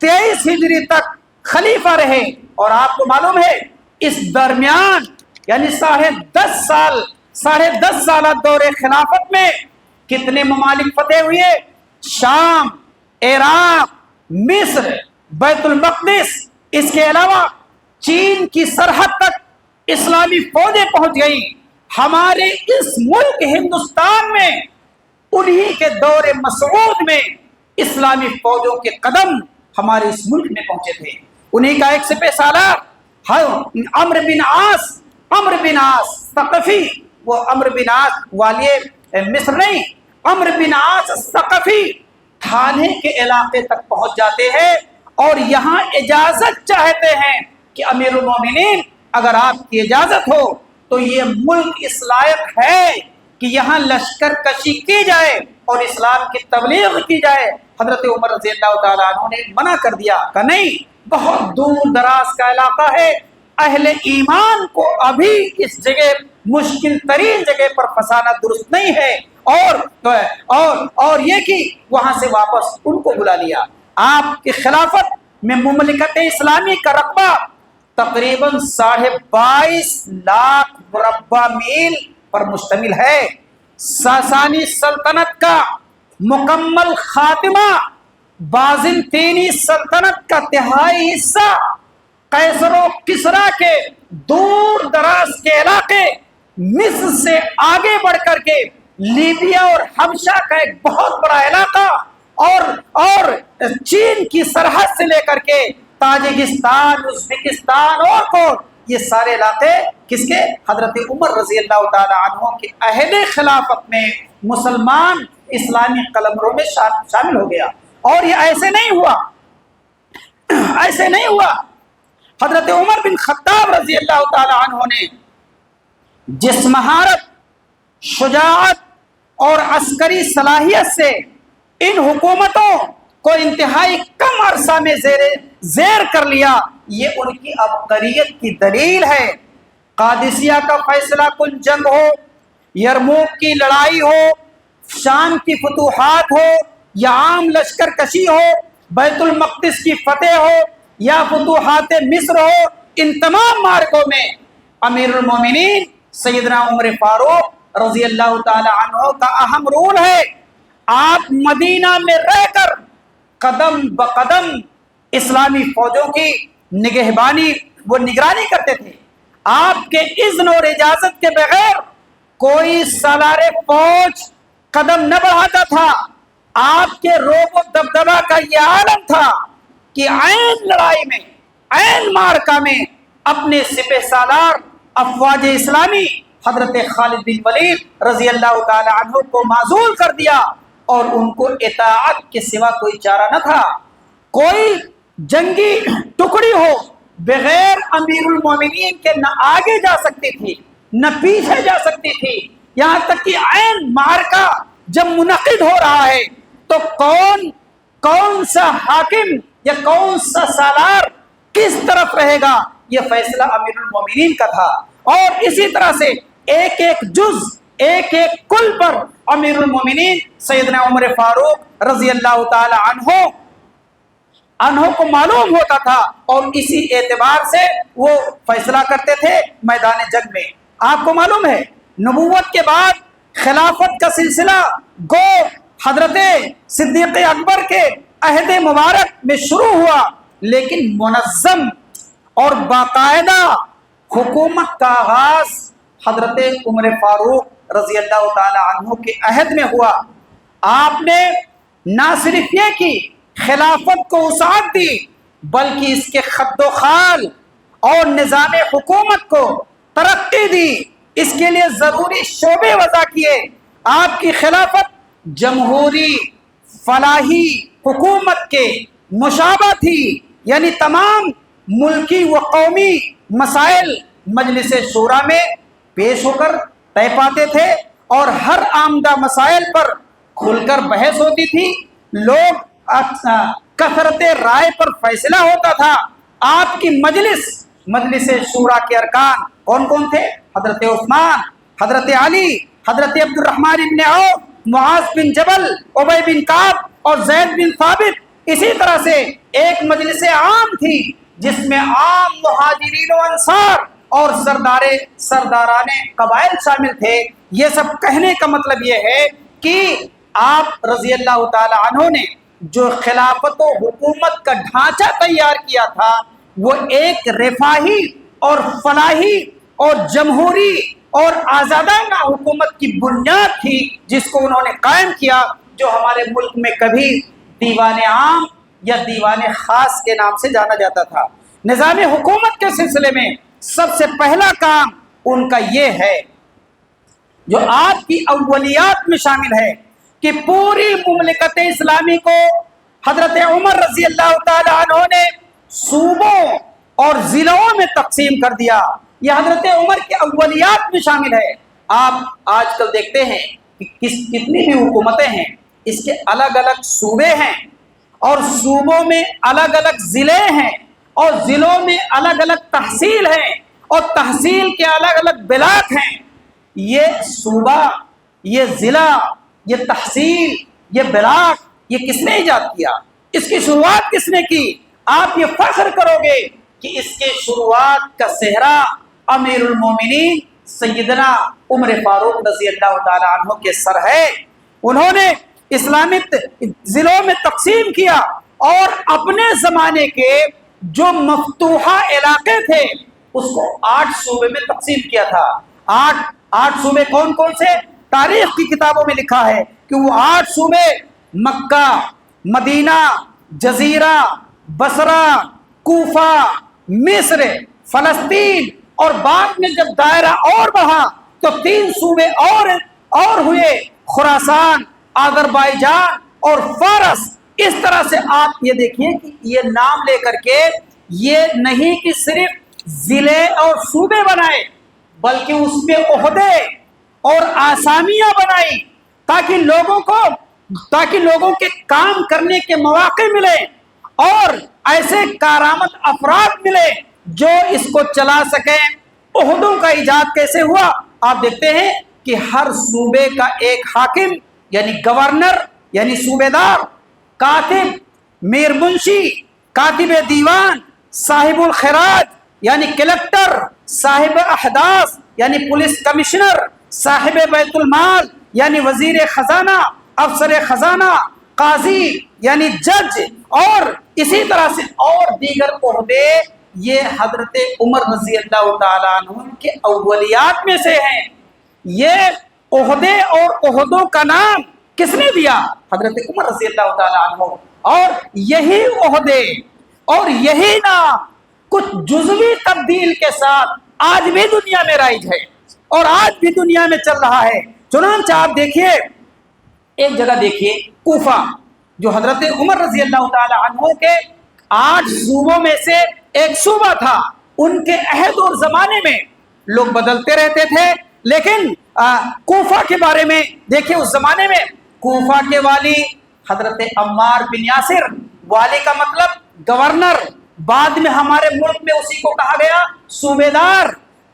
23 ہجری تک خلیفہ رہے، اور آپ کو معلوم ہے اس درمیان یعنی 10.5 سالہ دور خلافت میں کتنے ممالک فتح ہوئے؟ شام، عراق، مصر، بیت المقدس، اس کے علاوہ چین کی سرحد تک اسلامی فوجیں پہنچ گئی۔ ہمارے اس ملک ہندوستان میں انہی کے دور مسعود میں اسلامی فوجوں کے قدم ہمارے اس ملک میں پہنچے تھے۔ انہی کا ایک سپہ سالار عمرو بن عاص ثقفی، وہ عمرو بن عاص والی مصر نہیں، عمرو بن عاص ثقفی تھانے کے علاقے تک پہنچ جاتے ہیں اور یہاں اجازت چاہتے ہیں کہ امیر المومنین اگر آپ کی اجازت ہو تو یہ ملک اس لائق ہے کہ یہاں لشکر کشی کی جائے اور اسلام کی تبلیغ کی جائے۔ حضرت عمر رضی اللہ تعالیٰ عنہ نے منع کر دیا کہ نہیں، بہت دور دراز کا علاقہ ہے، اہل ایمان کو ابھی اس جگہ مشکل ترین جگہ پر پھنسانا درست نہیں ہے، اور یہ کہ وہاں سے واپس ان کو بلا لیا۔ آپ کی خلافت میں مملکت اسلامی کا رقبہ تقریباً 22.5 لاکھ مربع میل پر مشتمل ہے۔ ساسانی سلطنت کا مکمل خاتمہ، بازنطینی سلطنت کا تہائی حصہ، قیصر و کسریٰ کے دور دراز کے علاقے، مصر سے آگے بڑھ کر کے لیبیا اور حبشہ کا ایک بہت بڑا علاقہ، اور چین کی سرحد سے لے کر کے تاجکستان، ازبکستان اور یہ سارے علاقے کس کے؟ حضرت عمر رضی اللہ تعالی عنہ کے عہد خلافت میں مسلمان اسلامی قلمروں میں شامل ہو گیا۔ اور یہ ایسے نہیں ہوا حضرت عمر بن خطاب رضی اللہ تعالی عنہ نے جس مہارت، شجاعت اور عسکری صلاحیت سے ان حکومتوں کو انتہائی کم عرصہ میں زیر کر لیا، یہ ان کی عبقریت کی دلیل ہے۔ قادسیہ کا فیصلہ کن جنگ ہو، یرموک کی لڑائی ہو، شام کی فتوحات ہو، یا عام لشکر کشی ہو، بیت المقدس کی فتح ہو یا فتوحات مصر ہو، ان تمام معرکوں میں امیر المومنین سیدنا عمر فاروق رضی اللہ تعالی عنہ کا اہم رول ہے۔ آپ مدینہ میں رہ کر قدم بقدم اسلامی فوجوں کی نگرانی کرتے تھے۔ آپ کے اذن اور اجازت کے بغیر کوئی سالار فوج قدم نہ بڑھاتا تھا۔ آپ کے روب و دبدبہ کا یہ عالم تھا کہ عین لڑائی میں، عین معرکہ میں اپنے سپہ سالار افواج اسلامی حضرت خالد بن ولید رضی اللہ تعالی عنہ کو معزول کر دیا، اور ان کو اطاعت کے سوا کوئی چارہ نہ تھا۔ کوئی جنگی ٹکڑی ہو بغیر امیر المومنین کے نہ آگے جا سکتی تھی نہ پیچھے جا سکتی تھی، یہاں تک کہ عین معرکہ جب منعقد ہو رہا ہے تو کون سا حاکم یا کون سا سالار کس طرف رہے گا، یہ فیصلہ امیر المومنین کا تھا۔ اور اسی طرح سے ایک ایک جز، ایک ایک کل پر امیر المومنین سیدنا عمر فاروق رضی اللہ تعالی عنہ کو معلوم ہوتا تھا، اور اسی اعتبار سے وہ فیصلہ کرتے تھے میدان جنگ میں۔ آپ کو معلوم ہے نبوت کے بعد خلافت کا سلسلہ گو حضرت صدیق اکبر کے عہد مبارک میں شروع ہوا، لیکن منظم اور باقاعدہ حکومت کا آغاز حضرت عمر فاروق رضی اللہ تعالی عنہ کے عہد میں ہوا۔ آپ نے نہ صرف یہ کہ خلافت کو وسعت دی، بلکہ اس کے خد و خال اور نظام حکومت کو ترقی دی، اس کے لیے ضروری شعبے وضع کیے۔ آپ کی خلافت جمہوری فلاحی حکومت کے مشابہ تھی، یعنی تمام ملکی و قومی مسائل مجلس شورا میں پیش ہو کر طے پاتے تھے، اور ہر آمدہ مسائل پر کھل کر بحث ہوتی تھی، لوگ کثرت رائے پر فیصلہ ہوتا تھا۔ آپ کی مجلس شورا کے ارکان کون کون تھے؟ حضرت عثمان، حضرت علی، حضرت عبد الرحمن بن عوف، معاذ بن جبل، ابی بن کعب اور زید بن ثابت۔ اسی طرح سے ایک مجلس عام تھی جس میں عام مہاجرین و انصار اور سرداران قبائل شامل تھے۔ یہ سب کہنے کا مطلب یہ ہے کہ آپ رضی اللہ تعالی عنہ نے جو خلافت و حکومت کا ڈھانچہ تیار کیا تھا، وہ ایک رفاہی اور فلاحی اور جمہوری اور آزادانہ حکومت کی بنیاد تھی، جس کو انہوں نے قائم کیا، جو ہمارے ملک میں کبھی دیوان عام یا دیوان خاص کے نام سے جانا جاتا تھا۔ نظام حکومت کے سلسلے میں سب سے پہلا کام ان کا یہ ہے، جو آپ کی اولیات میں شامل ہے، کہ پوری مملکت اسلامی کو حضرت عمر رضی اللہ تعالی عنہ نے صوبوں اور ضلعوں میں تقسیم کر دیا۔ یہ حضرت عمر کے اولیات میں شامل ہے۔ آپ آج کل دیکھتے ہیں کہ کتنی بھی حکومتیں ہیں، اس کے الگ الگ صوبے ہیں، اور صوبوں میں الگ الگ ضلع ہیں، اور ضلعوں میں الگ الگ تحصیل ہیں، اور تحصیل کے الگ الگ بلاک ہیں۔ یہ صوبہ، یہ ضلع، یہ تحصیل، یہ بلاک، یہ کس نے ایجاد کیا؟ اس کی شروعات کس نے کی؟ آپ یہ فخر کرو گے کہ اس کے شروعات کا صحرا امیر المومنین سیدنا عمر فاروق رضی اللہ تعالی عنہ کے سر ہے۔ انہوں نے اسلامی ضلعوں میں تقسیم کیا، اور اپنے زمانے کے جو مفتوحہ علاقے تھے اس کو 8 صوبے میں تقسیم کیا تھا۔ 8 صوبے کون کون سے؟ تاریخ کی کتابوں میں لکھا ہے کہ وہ 8 صوبے مکہ، مدینہ، جزیرہ، بصرہ، کوفہ، مصر، فلسطین، اور بعد میں جب دائرہ اور بڑھا تو 3 صوبے اور ہوئے، خراسان، آذربائیجان اور فارس۔ اس طرح سے آپ یہ دیکھیے کہ یہ نام لے کر کے یہ نہیں کہ صرف ضلع اور صوبے بنائے، بلکہ اس میں عہدے اور آسامیاں بنائی تاکہ لوگوں کے کام کرنے کے مواقع ملے اور ایسے کارآمد افراد ملے جو اس کو چلا سکیں۔ عہدوں کا ایجاد کیسے ہوا؟ آپ دیکھتے ہیں کہ ہر صوبے کا ایک حاکم یعنی گورنر یعنی صوبے دار، کاتب میر منشی، کاتب دیوان، صاحب الخراج یعنی کلکٹر، صاحب احداث یعنی پولیس کمشنر، صاحب بیت المال یعنی وزیر خزانہ، افسر خزانہ، قاضی یعنی جج، اور اسی طرح سے اور دیگر عہدے، یہ حضرت عمر رضی اللہ تعالیٰ عنہ کے اولیات میں سے ہیں۔ یہ عہدے اور عہدوں کا نام کس نے دیا؟ حضرت عمر رضی اللہ تعالیٰ عنہ۔ اور یہی عہدے اور یہی نام کچھ جزوی تبدیل کے ساتھ آج بھی دنیا میں رائج ہے اور آج بھی دنیا میں چل رہا ہے۔ چنانچہ آپ دیکھیے، ایک جگہ دیکھیے کوفہ، جو حضرت عمر رضی اللہ تعالیٰ عنہ کے 8 صوبوں میں سے ایک صوبہ تھا، ان کے عہد اور زمانے میں لوگ بدلتے رہتے تھے، لیکن کوفہ کے بارے میں دیکھیے، اس زمانے میں کوفہ کے والی حضرت عمار بن یاسر، والی کا مطلب گورنر، بعد میں ہمارے ملک میں اسی کو کہا گیا صوبے دار،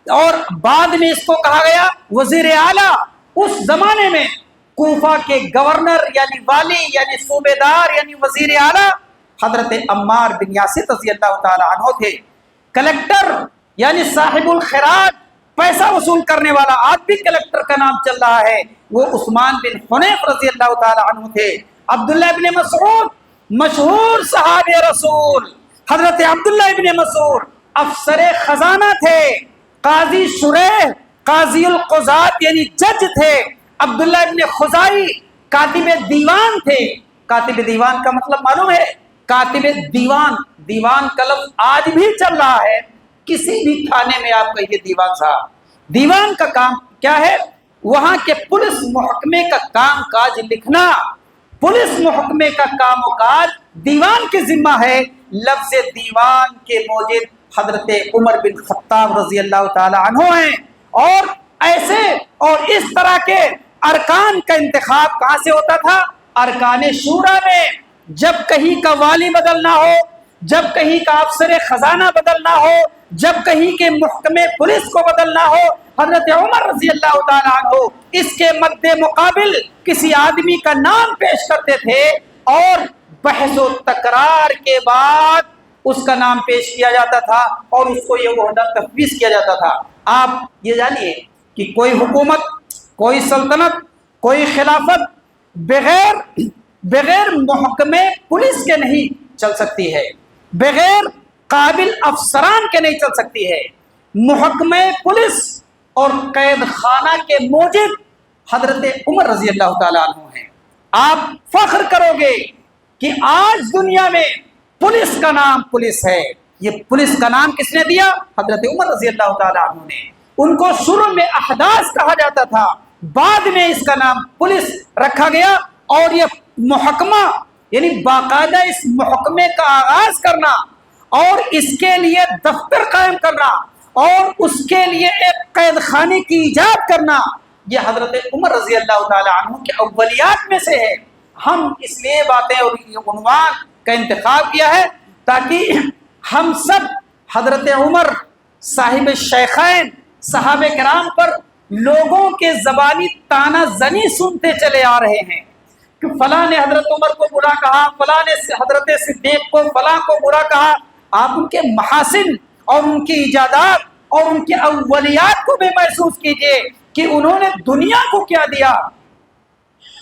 اور بعد میں اس کو کہا گیا وزیر اعلیٰ۔ اس زمانے میں کوفہ کے گورنر یعنی والی یعنی صوبے دار یعنی وزیر اعلیٰ حضرت عمار بن یاسر رضی اللہ تعالی عنہ تھے۔ کلکٹر یعنی صاحب الخراج، پیسہ وصول کرنے والا، آج بھی کلکٹر کا نام چل رہا ہے، وہ عثمان بن حنیف رضی اللہ تعالی عنہ تھے۔ عبداللہ ابن مسعود، مشہور صحابی رسول، حضرت عبداللہ ابن مسعود افسر خزانہ تھے، قاضی شریح، قاضی القضات یعنی جج تھے۔ عبداللہ ابن خزائی کاتب دیوان تھے۔ کاتب دیوان کا مطلب معلوم ہے؟ کاتب دیوان، دیوان کا لفظ آج بھی چل رہا ہے، کسی بھی تھانے میں آپ کہیے دیوان صاحب۔ دیوان کا کام کیا ہے؟ وہاں کے پولیس محکمے کا کام کاج لکھنا، پولیس محکمے کا کام و کاج دیوان کے ذمہ ہے۔ لفظ دیوان کے موجد حضرت عمر بن خطاب رضی اللہ تعالی عنہ ہیں۔ اور ایسے اور اس طرح کے ارکان کا انتخاب کہاں سے ہوتا تھا؟ ارکان شورا میں۔ جب کہیں کا والی بدلنا ہو، جب کہیں کا افسر خزانہ بدلنا ہو، جب کہیں کے محکمے پولیس کو بدلنا ہو، حضرت عمر رضی اللہ تعالیٰ عنہ اس کے مد مقابل کسی آدمی کا نام پیش کرتے تھے اور بحث و تکرار کے بعد اس کا نام پیش کیا جاتا تھا اور اس کو یہ عہدہ تفویض کیا جاتا تھا۔ آپ یہ جانیے کہ کوئی حکومت، کوئی سلطنت، کوئی خلافت بغیر محکمے پولیس کے نہیں چل سکتی ہے، بغیر قابل افسران کے نہیں چل سکتی ہے۔ محکمہ پولیس اور قید خانہ کے موجب حضرت عمر رضی اللہ تعالیٰ عنہ ہیں۔ آپ فخر کرو گے کہ آج دنیا میں پولیس کا نام پولیس ہے۔ یہ پولیس کا نام کس نے دیا؟ حضرت عمر رضی اللہ تعالیٰ عنہ نے۔ ان کو شروع میں احداث کہا جاتا تھا، بعد میں اس کا نام پولیس رکھا گیا، اور یہ محکمہ یعنی باقاعدہ اس محکمے کا آغاز کرنا اور اس کے لیے دفتر قائم کرنا اور اس کے لیے ایک قید خانے کی ایجاد کرنا، یہ حضرت عمر رضی اللہ تعالی عنہ کے اولیات میں سے ہے۔ ہم اس لیے باتیں اور یہ عنوان کا انتخاب کیا ہے تاکہ ہم سب حضرت عمر صاحب الشیخین صحابہ کرام پر لوگوں کے زبانی تانا زنی سنتے چلے آ رہے ہیں کہ فلاں نے حضرت عمر کو برا کہا، فلاں نے حضرت صدیق کو، فلاں کو برا کہا۔ آپ ان کے محاسن اور ان کی ایجادات اور ان کے اولیات کو بھی محسوس کیجئے کہ انہوں نے دنیا کو کیا دیا،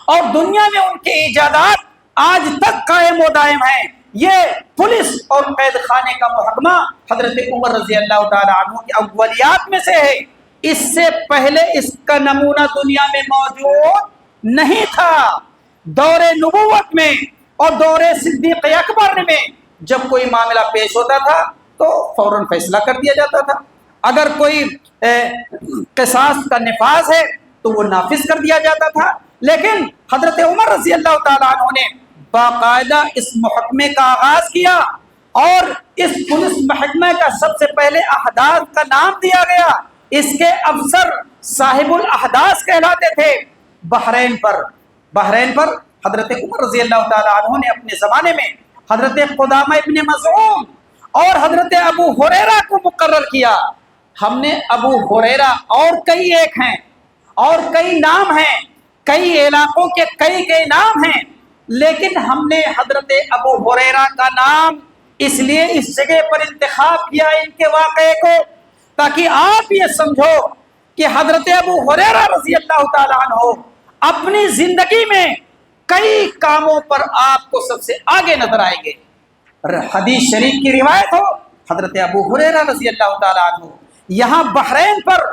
اور دنیا میں ان کے ایجادات آج تک قائم و دائم ہیں۔ یہ پولیس اور قید خانے کا محکمہ حضرت عمر رضی اللہ تعالی عنہ کے اولیات میں سے ہے۔ اس سے پہلے اس کا نمونہ دنیا میں موجود نہیں تھا۔ دور نبوت میں اور دور صدیق اکبر میں جب کوئی معاملہ پیش ہوتا تھا تو فوراً فیصلہ کر دیا جاتا تھا۔ اگر کوئی قصاص کا نفاذ ہے تو وہ نافذ کر دیا جاتا تھا، لیکن حضرت عمر رضی اللہ تعالیٰ عنہ نے باقاعدہ اس محکمے کا آغاز کیا اور اس پولیس محکمہ کا سب سے پہلے احداث کا نام دیا گیا، اس کے افسر صاحب الاحداث کہلاتے تھے۔ بحرین پر حضرت عمر رضی اللہ تعالیٰ عنہ نے اپنے زمانے میں حضرت قدامہ ابن مظعون اور حضرت ابو ہریرہ کو مقرر کیا۔ ہم نے ابو ہریرہ اور کئی ایک ہیں اور کئی نام ہیں، کئی علاقوں کے کئی نام ہیں، لیکن ہم نے حضرت ابو ہریرہ کا نام اس لیے اس جگہ پر انتخاب کیا ان کے واقعے کو، تاکہ آپ یہ سمجھو کہ حضرت ابو ہریرہ رضی اللہ تعالیٰ عنہ اپنی زندگی میں کئی کاموں پر آپ کو سب سے آگے نظر آئیں گے۔ حدیث شریف کی روایت ہو، حضرت ابو ہریرہ رضی اللہ تعالیٰ عنہ یہاں بحرین پر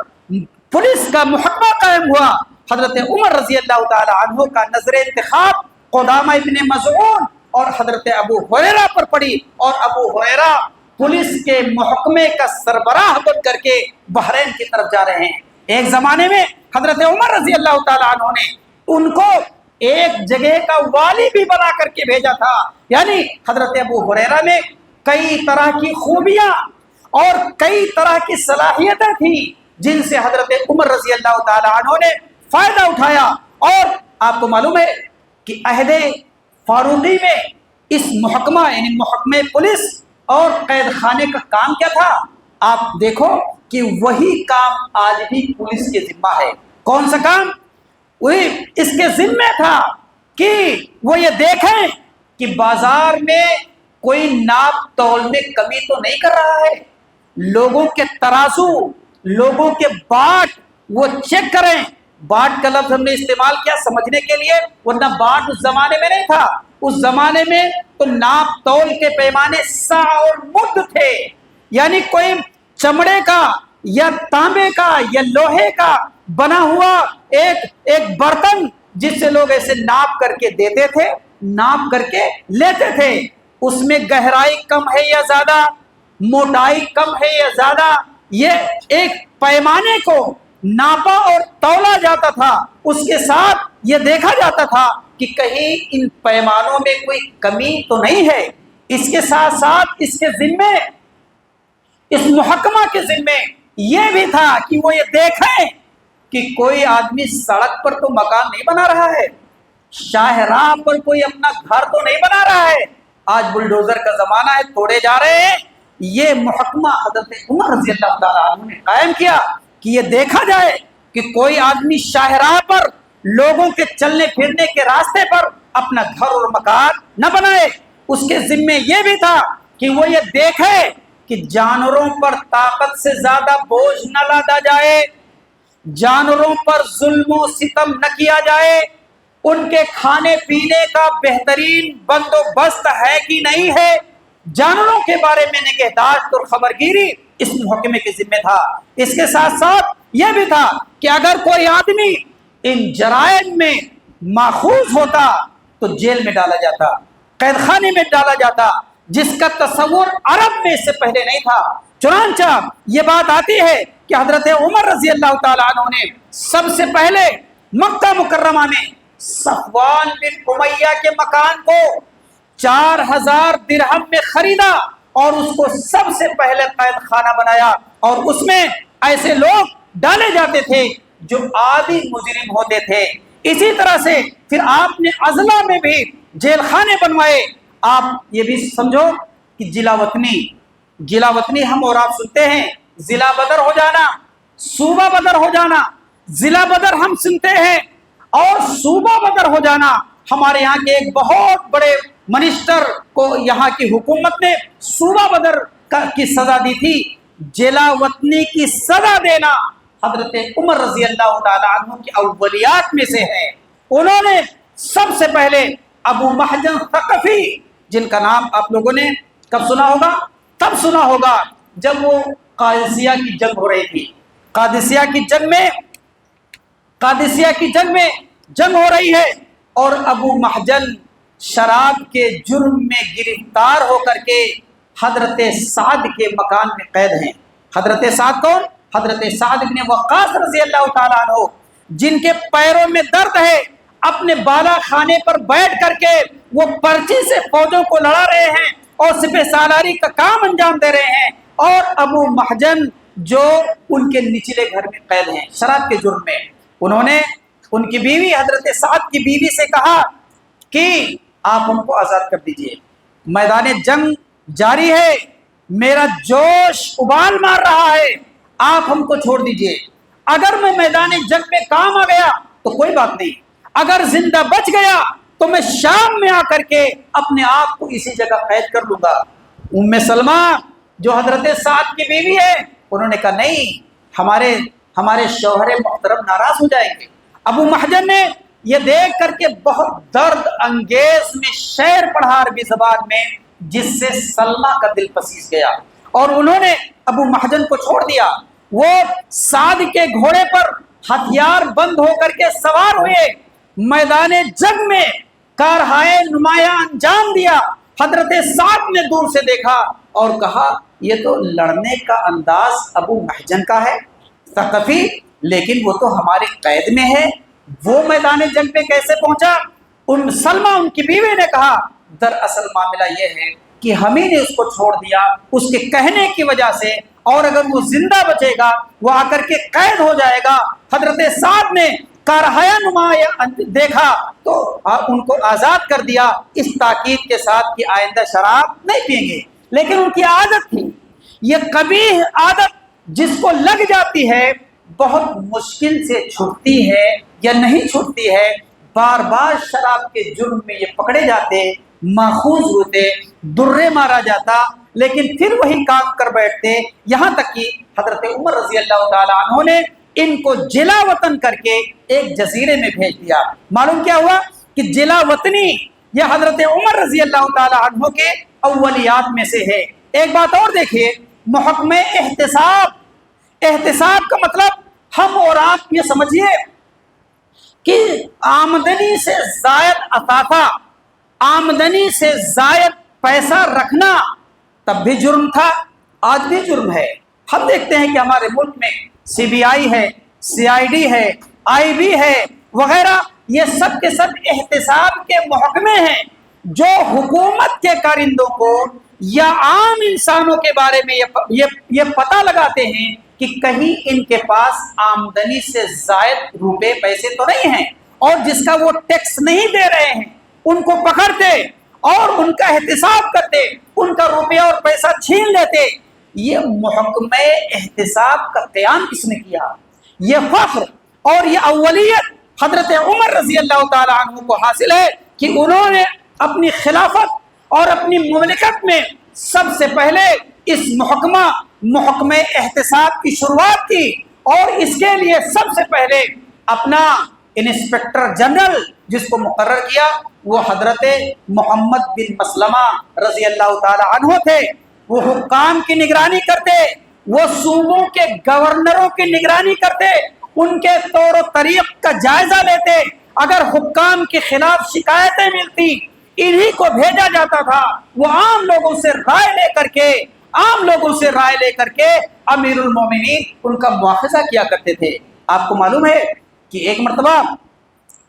پولیس کا محکمہ قائم ہوا، حضرت عمر رضی اللہ تعالیٰ عنہ کا نظر انتخاب قدامہ ابن مظعون اور حضرت ابو ہریرہ پر پڑی، اور ابو ہریرہ پولیس کے محکمے کا سربراہ بن کر کے بحرین کی طرف جا رہے ہیں۔ ایک زمانے میں حضرت عمر رضی اللہ تعالیٰ عنہ نے ان کو ایک جگہ کا والی بھی بنا کر کے بھیجا تھا، یعنی حضرت ابو ہریرہ میں کئی طرح کی خوبیاں اور کئی طرح کی صلاحیتیں تھیں جن سے حضرت عمر رضی اللہ تعالیٰ عنہ نے فائدہ اٹھایا۔ اور آپ کو معلوم ہے کہ عہد فاروقی میں اس محکمہ یعنی محکمہ پولیس اور قید خانے کا کام کیا تھا؟ آپ دیکھو کہ وہی کام آج بھی پولیس کے ذمہ ہے۔ کون سا کام؟ وہی اس کے ذمہ تھا کہ وہ یہ دیکھیں کہ بازار میں کوئی ناپ تول میں کمی تو نہیں کر رہا ہے، لوگوں کے ترازو، لوگوں کے باٹ وہ چیک کریں۔ باٹ کا لفظ ہم نے استعمال کیا سمجھنے کے لیے، ورنہ باٹ اس زمانے میں نہیں تھا۔ اس زمانے میں تو ناپ تول کے پیمانے سا اور مد تھے، یعنی کوئی چمڑے کا یا تانبے کا یا لوہے کا بنا ہوا ایک برتن جس سے لوگ ایسے ناپ کر کے دیتے تھے، ناپ کر کے لیتے تھے، اس میں گہرائی کم ہے یا زیادہ، موٹائی کم ہے یا زیادہ، یہ ایک پیمانے کو ناپا اور تولا جاتا تھا۔ اس کے ساتھ یہ دیکھا جاتا تھا کہ کہیں ان پیمانوں میں کوئی کمی تو نہیں ہے۔ اس کے ساتھ ساتھ اس کے ذمے، اس محکمہ کے ذمے یہ بھی تھا کہ وہ یہ دیکھیں کہ کوئی آدمی سڑک پر تو مکان نہیں بنا رہا ہے، شاہراہ پر کوئی اپنا گھر تو نہیں بنا رہا ہے۔ آج بلڈوزر کا زمانہ ہے، توڑے جا رہے ہیں۔ یہ محکمہ حضرت عمر رضی اللہ تعالیٰ عنہ نے قائم کیا کہ یہ دیکھا جائے کہ کوئی آدمی شاہراہ پر، لوگوں کے چلنے پھرنے کے راستے پر اپنا گھر اور مکان نہ بنائے۔ اس کے ذمے یہ بھی تھا کہ وہ یہ دیکھے کہ جانوروں پر طاقت سے زیادہ بوجھ نہ لادا جائے، جانوروں پر ظلم و ستم نہ کیا جائے، ان کے کھانے پینے کا بہترین بندوبست ہے کہ نہیں ہے، جانوروں کے بارے میں نگہداشت اور خبرگیری اس محکمے کے ذمہ تھا۔ اس کے ساتھ ساتھ یہ بھی تھا کہ اگر کوئی آدمی ان جرائم میں ماخوذ ہوتا تو جیل میں ڈالا جاتا، قید خانے میں ڈالا جاتا، جس کا تصور عرب میں اس سے پہلے نہیں تھا۔ چنانچہ یہ بات آتی ہے کہ حضرت عمر رضی اللہ تعالیٰ عنہ نے سب سے پہلے مکہ مکرمہ میں صفوان بن امیہ کے مکان کو 4000 درہم میں خریدا اور اس کو سب سے پہلے قید خانہ بنایا، اور اس میں ایسے لوگ ڈالے جاتے تھے جو عادی مجرم ہوتے تھے۔ اسی طرح سے پھر آپ نے اضلاع میں بھی جیل خانے بنوائے۔ آپ یہ بھی سمجھو کہ ضلع وطنی ہم اور آپ سنتے ہیں، ضلع بدر ہو جانا، صوبہ بدر ہو جانا، ضلع بدر ہم سنتے ہیں، اور صوبہ بدر ہو جانا۔ ہمارے یہاں کے ایک بہت بڑے منسٹر کو یہاں کی حکومت نے صوبہ بدر کی سزا دی تھی۔ ضلع وطنی کی سزا دینا حضرت عمر رضی اللہ تعالیٰ عنہ کی اولیات میں سے ہے۔ انہوں نے سب سے پہلے ابو محجن ثقفی، جن کا نام آپ لوگوں نے کب سنا ہوگا؟ تب سنا ہوگا جب وہ قادسیہ کی جنگ ہو رہی تھی۔ قادسیہ کی جنگ میں جنگ ہو رہی ہے، اور ابو محجن شراب کے جرم میں گرفتار ہو کر کے حضرت سعد کے مکان میں قید ہیں۔ حضرت سعد کون؟ حضرت سعد بن وقاص رضی اللہ تعالیٰ عنہ، جن کے پیروں میں درد ہے، اپنے بالا خانے پر بیٹھ کر کے وہ پرچی سے فوجوں کو لڑا رہے ہیں، اور سپہ سالاری کا کام انجام دے رہے ہیں، اور ابو محجن جو ان کے نچلے گھر میں قید ہیں شراب کے جرم میں، انہوں نے ان کی بیوی حضرت سعد کی بیوی سے کہا کہ آپ ہم کو آزاد کر دیجئے، میدان جنگ جاری ہے، میرا جوش ابال مار رہا ہے، آپ ہم کو چھوڑ دیجئے، اگر میں میدان جنگ میں کام آ گیا تو کوئی بات نہیں، اگر زندہ بچ گیا تو میں شام میں آ کر کے اپنے آپ کو اسی جگہ قید کر لوں گا۔ ام سلمہ جو حضرت سعد کی بیوی ہے، انہوں نے کہا نہیں، ہمارے شوہر محترم ناراض ہو جائیں گے۔ ابو محجن نے یہ دیکھ کر کے بہت درد انگیز میں شعر پڑھا عربی زبان میں، جس سے سلمہ کا دل پسیج گیا، اور انہوں نے ابو محجن کو چھوڑ دیا۔ وہ سعد کے گھوڑے پر ہتھیار بند ہو کر کے سوار ہوئے، میدان جنگ میں کارہائے نمایاں انجام دیا۔ حضرت سعد نے دور سے دیکھا اور کہا یہ تو لڑنے کا انداز ابو محجن کا ہے ثقفی، لیکن وہ تو ہمارے قید میں ہے، وہ میدان جنگ پہ کیسے پہنچا؟ ام سلمہ ان کی بیوی نے کہا دراصل معاملہ یہ ہے کہ ہم ہی نے اس کو چھوڑ دیا اس کے کہنے کی وجہ سے، اور اگر وہ زندہ بچے گا وہ آ کر کے قید ہو جائے گا۔ حضرت سعد نے کارہایا نمایاں دیکھا تو ان کو آزاد کر دیا، اس تاکید کے ساتھ کہ آئندہ شراب نہیں پئیں گے، لیکن ان کی عادت تھی، یہ قبیح عادت جس کو لگ جاتی ہے بہت مشکل سے چھوٹتی ہے یا نہیں چھوٹتی ہے، بار بار شراب کے جرم میں یہ پکڑے جاتے، ماخوذ ہوتے، درے مارا جاتا، لیکن پھر وہی کام کر بیٹھتے، یہاں تک کہ حضرت عمر رضی اللہ تعالیٰ عنہ نے ان کو جلا وطن کر کے ایک جزیرے میں بھیج دیا۔ معلوم کیا ہوا کہ جلا وطنی یہ حضرت عمر رضی اللہ تعالیٰ عنہ کے اولیات میں سے ہے۔ ایک بات اور دیکھیے، محکمہ احتساب کا مطلب ہم اور آپ یہ سمجھیے کہ آمدنی سے زائد اثاثہ، آمدنی سے زائد پیسہ رکھنا تب بھی جرم تھا، آج بھی جرم ہے۔ ہم دیکھتے ہیں کہ ہمارے ملک میں سی بی آئی ہے، سی آئی ڈی ہے، آئی بی ہے وغیرہ، یہ سب کے سب احتساب کے محکمے ہیں جو حکومت کے کارندوں کو یا عام انسانوں کے بارے میں یہ پتہ لگاتے ہیں کہ کہیں ان کے پاس آمدنی سے زائد روپے پیسے تو نہیں ہیں، اور جس کا وہ ٹیکس نہیں دے رہے ہیں ان کو پکڑتے اور ان کا احتساب کرتے، ان کا روپیہ اور پیسہ چھین لیتے۔ یہ محکمہ احتساب کا قیام کس نے کیا؟ یہ فخر اور یہ اولیت حضرت عمر رضی اللہ تعالی عنہ کو حاصل ہے کہ انہوں نے اپنی خلافت اور اپنی مملکت میں سب سے پہلے اس محکمہ احتساب کی شروعات کی، اور اس کے لیے سب سے پہلے اپنا انسپیکٹر جنرل جس کو مقرر کیا وہ حضرت محمد بن مسلمہ رضی اللہ تعالی عنہ تھے۔ وہ حکام کی نگرانی کرتے، وہ صوبوں کے گورنروں کی نگرانی کرتے، ان کے طور و طریق کا جائزہ لیتے، اگر حکام کے خلاف شکایتیں ملتی انہی کو بھیجا جاتا تھا، وہ عام لوگوں سے رائے لے کر کے امیر المومنین ان کا مواخذہ کیا کرتے تھے۔ آپ کو معلوم ہے کہ ایک مرتبہ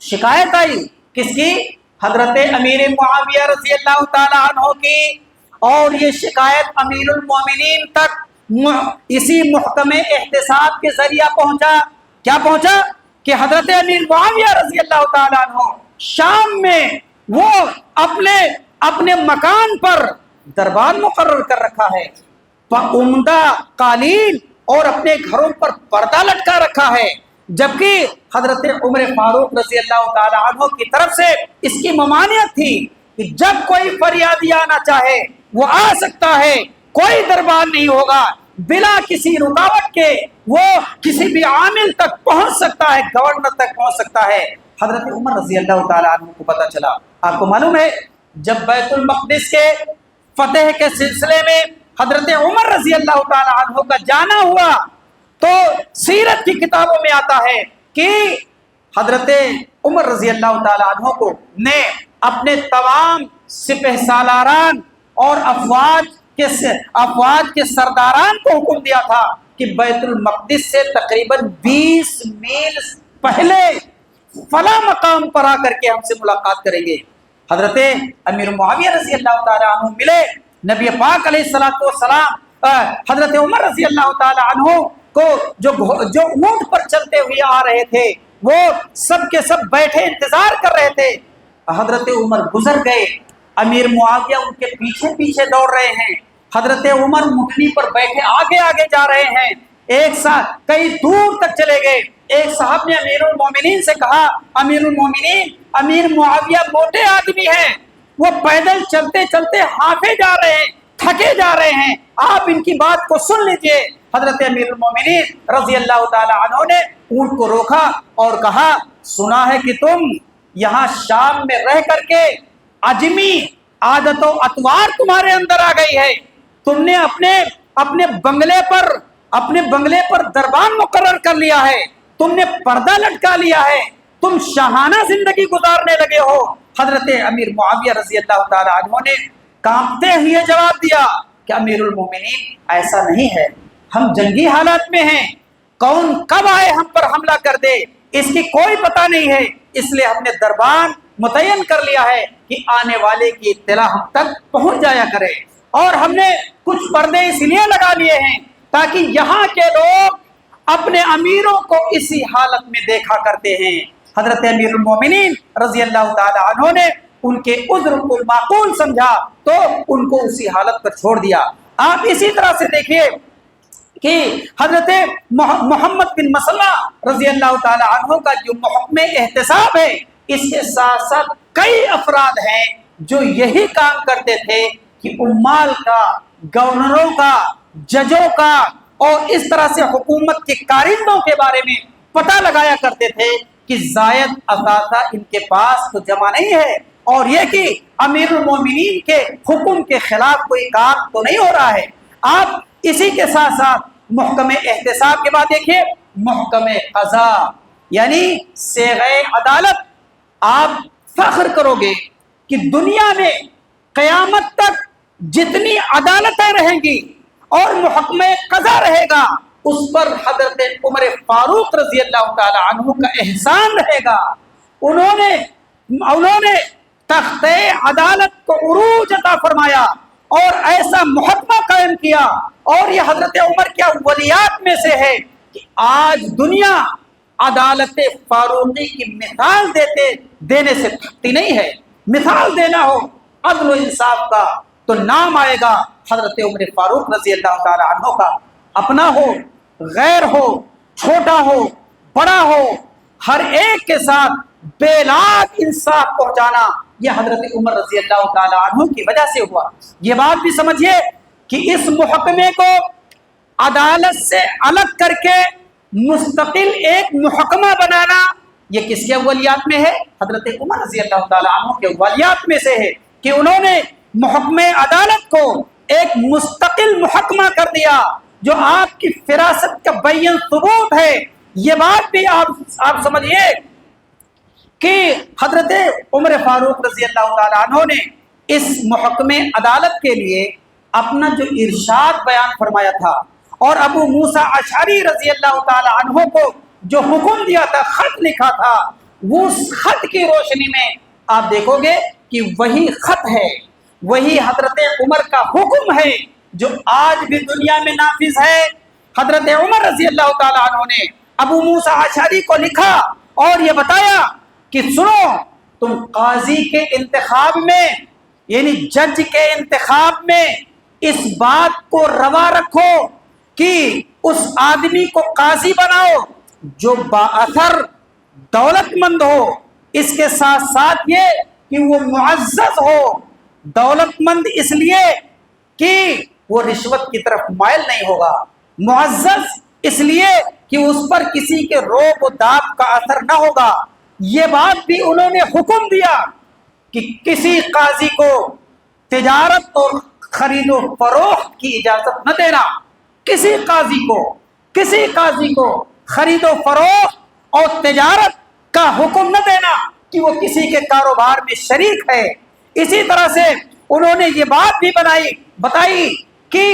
شکایت آئی کس کی؟ حضرت امیر معاویہ رضی اللہ تعالی عنہ کی، اور یہ شکایت امیر المومنین تک اسی محکمہ احتساب کے ذریعہ پہنچا۔ کیا پہنچا؟ کہ حضرت امیر معاویہ رضی اللہ تعالیٰ عنہ شام میں وہ اپنے مکان پر دربار مقرر کر رکھا ہے، عمدہ قالین اور اپنے گھروں پر پردہ لٹکا رکھا ہے، جبکہ حضرت عمر فاروق رضی اللہ تعالیٰ عنہ کی طرف سے اس کی ممانعت تھی کہ جب کوئی فریادی آنا چاہے وہ آ سکتا ہے، کوئی دربار نہیں ہوگا، بلا کسی رکاوٹ کے وہ کسی بھی عامل تک پہنچ سکتا ہے، گورنر تک پہنچ سکتا ہے۔ حضرت عمر رضی اللہ تعالیٰ عنہ کو پتہ چلا۔ آپ کو معلوم ہے جب بیت المقدس کے فتح کے سلسلے میں حضرت عمر رضی اللہ تعالیٰ عنہ کا جانا ہوا تو سیرت کی کتابوں میں آتا ہے کہ حضرت عمر رضی اللہ تعالیٰ عنہ کو نے اپنے تمام سپہ سالاران اور افواج کے سرداران کو حکم دیا تھا کہ بیت المقدس سے تقریباً 20 میل پہلے فلاں مقام پر آ کر کے ہم سے ملاقات کریں گے۔ حضرت امیر معاویہ رضی اللہ تعالیٰ عنہ ملے نبی پاک علیہ الصلوۃ والسلام حضرت عمر رضی اللہ تعالی عنہ کو جو اونٹ پر چلتے ہوئے آ رہے تھے وہ سب کے سب بیٹھے انتظار کر رہے تھے. حضرت عمر گزر گئے, امیر معاویہ ان کے پیچھے پیچھے دوڑ رہے ہیں. حضرت عمر مٹھنی پر بیٹھے آگے آگے جا رہے ہیں. ایک ساتھ کئی دور تک چلے گئے. ایک صاحب نے امیر المومنین سے کہا, امیر المومنین, امیر معاویہ موٹے آدمی ہیں, وہ پیدل چلتے چلتے ہانفے جا رہے ہیں, تھکے جا رہے ہیں, آپ ان کی بات کو سن لیجئے. حضرت امیر المومنین رضی اللہ تعالی عنہ نے اونٹ کو روکا اور کہا, سنا ہے کہ تم یہاں شام میں رہ کر کے عجمی عادت و اطوار تمہارے اندر آ گئی ہے. تم نے اپنے بنگلے پر دربان مقرر کر لیا ہے, تم نے پردہ لٹکا لیا ہے, تم شاہانہ زندگی گزارنے لگے ہو. حضرت امیر معاویہ رضی اللہ تعالی عنہ نے کانپتے ہوئے جواب دیا کہ امیر المومنین ایسا نہیں ہے, ہم جنگی حالات میں ہیں, کون کب آئے ہم پر حملہ کر دے اس کی کوئی پتہ نہیں ہے, اس لیے ہم نے دربان متعین کر لیا ہے کہ آنے والے کی اطلاع ہم تک پہنچ جایا کرے. اور ہم نے کچھ پردے اس لیے لگا لیے ہیں تاکہ یہاں کے لوگ اپنے امیروں کو اسی حالت میں دیکھا کرتے ہیں. حضرت امیر المومنین رضی اللہ تعالی عنہ نے ان کے عذر کو معقول سمجھا تو ان کو اسی حالت پر چھوڑ دیا. آپ اسی طرح سے دیکھیے کہ حضرت محمد بن مسلمہ رضی اللہ تعالی عنہ کا جو محکم احتساب ہے, اس کے ساتھ ساتھ کئی افراد ہیں جو یہی کام کرتے تھے کہ عمال کا, گورنروں کا, ججوں کا اور اس طرح سے حکومت کے کارندوں کے بارے میں پتہ لگایا کرتے تھے کہ زائد اثاثہ ان کے پاس تو جمع نہیں ہے, اور یہ کہ امیر المومنین کے حکم کے خلاف کوئی کام تو نہیں ہو رہا ہے. آپ اسی کے ساتھ ساتھ محکم احتساب کے بعد دیکھیے محکم قضا یعنی صیغہ عدالت. آپ فخر کرو گے کہ دنیا میں قیامت تک جتنی عدالتیں رہیں گی اور محکمہ قضا رہے گا اس پر حضرت عمر فاروق رضی اللہ تعالی عنہ کا احسان رہے گا. انہوں نے تخت عدالت کو عروج عطا فرمایا اور ایسا محکمہ قائم کیا, اور یہ حضرت عمر کے اولیات میں سے ہے کہ آج دنیا عدالت فاروقی کی مثال دینے سے تھکتی نہیں ہے. مثال دینا ہو عدل و انصاف کا تو نام آئے گا حضرت عمر فاروق رضی اللہ تعالی عنہ کا. اپنا ہو, غیر ہو, چھوٹا ہو, بڑا ہو, ہر ایک کے ساتھ بے لاگ انصاف پہنچانا یہ حضرت عمر رضی اللہ تعالی عنہ کی وجہ سے ہوا. یہ بات بھی سمجھیے کہ اس محکمے کو عدالت سے الگ کر کے مستقل ایک محکمہ بنانا یہ کس کے اولیات میں ہے؟ حضرت عمر رضی اللہ تعالی عنہ کے اولیات میں سے ہے کہ انہوں نے محکمہ عدالت کو ایک مستقل محکمہ کر دیا جو آپ کی فراست کا بیان ثبوت ہے. یہ بات بھی آپ سمجھیے کہ حضرت عمر فاروق رضی اللہ تعالی عنہ نے اس محکمہ عدالت کے لیے اپنا جو ارشاد بیان فرمایا تھا اور ابو موسیٰ اشعری رضی اللہ تعالی عنہ کو جو حکم دیا تھا, خط لکھا تھا, وہ خط کی روشنی میں آپ دیکھو گے کہ وہی خط ہے, وہی حضرت عمر کا حکم ہے جو آج بھی دنیا میں نافذ ہے. حضرت عمر رضی اللہ تعالی عنہ نے ابو موسیٰ اشعری کو لکھا اور یہ بتایا کہ سنو, تم قاضی کے انتخاب میں یعنی جج کے انتخاب میں اس بات کو روا رکھو کہ اس آدمی کو قاضی بناؤ جو بااثر دولت مند ہو, اس کے ساتھ ساتھ یہ کہ وہ معزز ہو. دولت مند اس لیے کہ وہ رشوت کی طرف مائل نہیں ہوگا, معزز اس لیے کہ اس پر کسی کے روب و داب کا اثر نہ ہوگا. یہ بات بھی انہوں نے حکم دیا کہ کسی قاضی کو تجارت اور خرید و فروخت کی اجازت نہ دینا, کسی قاضی کو خرید و فروخت اور تجارت کا حکم نہ دینا کہ وہ کسی کے کاروبار میں شریک ہے. اسی طرح سے انہوں نے یہ بات بھی بتائی کہ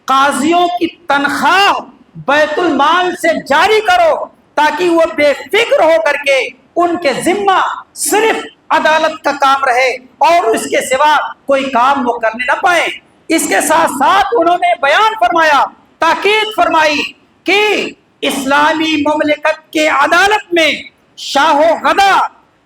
قاضیوں کی تنخواہ بیت المال سے جاری کرو تاکہ وہ بے فکر ہو کر کے ان کے ذمہ صرف عدالت کا کام رہے اور اس کے سوا کوئی کام وہ کرنے نہ پائیں. اس کے ساتھ ساتھ انہوں نے بیان فرمایا، تاکید فرمائی کہ اسلامی مملکت کے عدالت میں شاہ و غدا،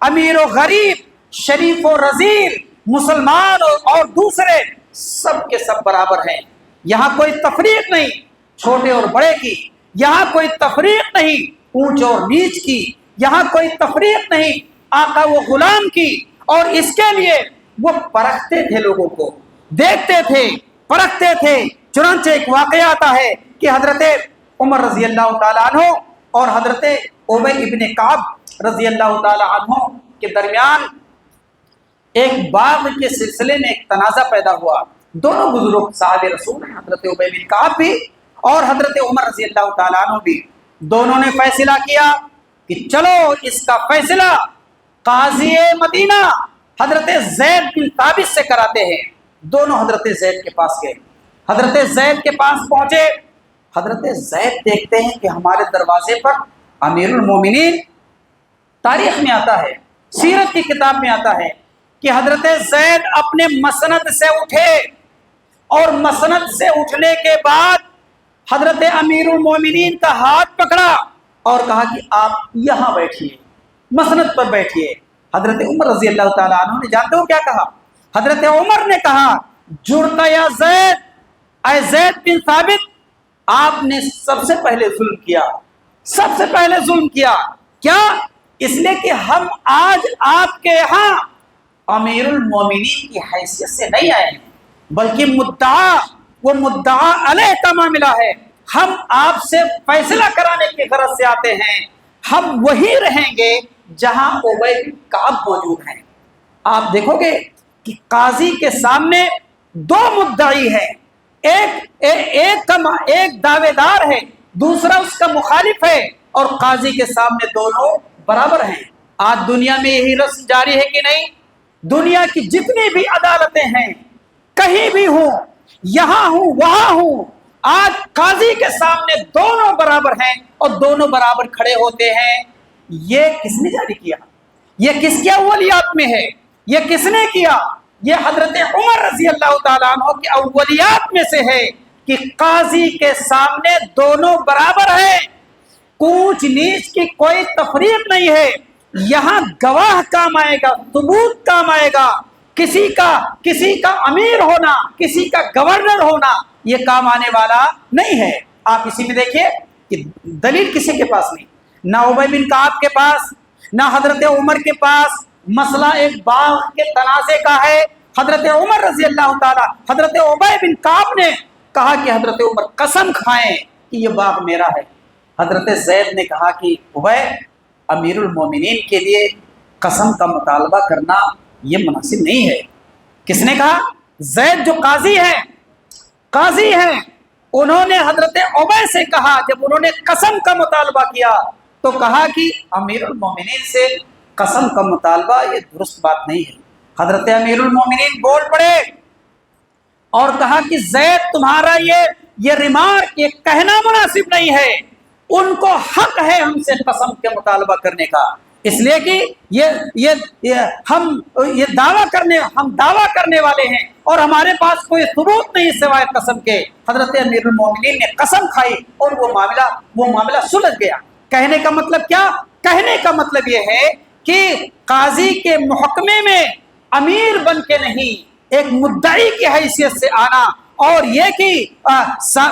امیر و غریب، شریف و رذیل، مسلمان اور دوسرے سب کے سب برابر ہیں۔ یہاں کوئی تفریق نہیں چھوٹے اور بڑے کی، یہاں کوئی تفریق نہیں اونچ اور نیچ کی، یہاں کوئی تفریق نہیں آقا و غلام کی۔ اور اس کے لیے وہ پرکھتے تھے، لوگوں کو دیکھتے تھے، پرکھتے تھے۔ چنانچہ ایک واقعہ آتا ہے کہ حضرت عمر رضی اللہ تعالیٰ عنہ اور حضرت ابی ابن کعب رضی اللہ تعالیٰ عنہ کے درمیان ایک باغ کے سلسلے میں ایک تنازع پیدا ہوا۔ دونوں بزرگ صحابہ رسول ہیں، حضرت ابی بن کعب بھی اور حضرت عمر رضی اللہ تعالیٰ عنہ بھی۔ دونوں نے فیصلہ کیا کہ چلو اس کا فیصلہ قاضی مدینہ حضرت زید بن ثابت سے کراتے ہیں۔ دونوں حضرت زید کے پاس گئے، حضرت زید کے پاس پہنچے۔ حضرت زید دیکھتے ہیں کہ ہمارے دروازے پر امیر المومنین، تاریخ میں آتا ہے، سیرت کی کتاب میں آتا ہے کہ حضرت زید اپنے مسند سے اٹھے، اور مسند سے اٹھنے کے بعد حضرت امیر المومنین کا ہاتھ پکڑا اور کہا کہ آپ یہاں بیٹھیے، مسند پر بیٹھیے۔ حضرت عمر رضی اللہ تعالیٰ عنہ نے جانتے ہو کیا کہا؟ حضرت عمر نے کہا جرتا یا زید، اے زید بن ثابت، آپ نے سب سے پہلے ظلم کیا، سب سے پہلے ظلم کیا۔ کیا؟ اس لیے کہ ہم آج آپ کے یہاں امیر المومنین کی حیثیت سے نہیں آئے ہیں، بلکہ وہ مدعا علیہ کا معاملہ ہے۔ ہم آپ سے فیصلہ کرانے کی غرض سے آتے ہیں، ہم وہی رہیں گے جہاں ابی بن کعب موجود ہیں۔ آپ دیکھو گے کہ قاضی کے سامنے دو مدعی ہیں، ایک دعوے دار ہے، دوسرا اس کا مخالف ہے، اور قاضی کے سامنے دونوں برابر ہیں۔ آج دنیا میں یہی رسم جاری ہے کہ نہیں؟ دنیا کی جتنی بھی عدالتیں ہیں، کہیں بھی ہوں، یہاں ہوں وہاں ہوں، آج قاضی کے سامنے دونوں برابر ہیں اور دونوں برابر کھڑے ہوتے ہیں۔ یہ کس نے جاری کیا؟ یہ کس کے اولیات میں ہے؟ یہ کس نے کیا؟ یہ حضرت عمر رضی اللہ تعالیٰ عنہ کے اولیات میں سے ہے کہ قاضی کے سامنے دونوں برابر ہیں، اونچ نیچ کی کوئی تفریق نہیں ہے۔ یہاں گواہ کام آئے گا، ثبوت کام آئے گا۔ کسی کا امیر ہونا، کسی کا گورنر ہونا، یہ کام آنے والا نہیں ہے۔ آپ اسی میں دیکھیے کہ دلیل کسی کے پاس نہیں، نہ ابی بن کعب کے پاس، نہ حضرت عمر کے پاس۔ مسئلہ ایک باغ کے تنازع کا ہے۔ حضرت عمر رضی اللہ تعالیٰ، حضرت ابی بن کعب نے کہا کہ حضرت عمر قسم کھائیں کہ یہ باغ میرا ہے۔ حضرت زید نے کہا کہ ابی، امیر المومنین کے لیے قسم کا مطالبہ کرنا یہ مناسب نہیں ہے۔ کس نے کہا؟ زید جو قاضی ہیں، انہوں نے حضرت ابی سے کہا، جب انہوں نے قسم کا مطالبہ کیا تو کہا کہ امیر المومنین سے قسم کا مطالبہ یہ درست بات نہیں ہے۔ حضرت امیر المومنین بول پڑے اور کہا کہ زید تمہارا یہ ریمارک، یہ کہنا مناسب نہیں ہے، ان کو حق ہے ہم سے قسم کے مطالبہ کرنے کا، اس لیے کہ ہم دعویٰ کرنے والے ہیں اور ہمارے پاس کوئی ثبوت نہیں سوائے قسم کے۔ حضرت امیر المومنین نے قسم کھائی اور وہ معاملہ سلجھ گیا۔ کہنے کا مطلب کیا؟ کہنے کا مطلب یہ ہے کہ قاضی کے محکمے میں امیر بن کے نہیں، ایک مدعی کی حیثیت سے آنا، اور یہ کہ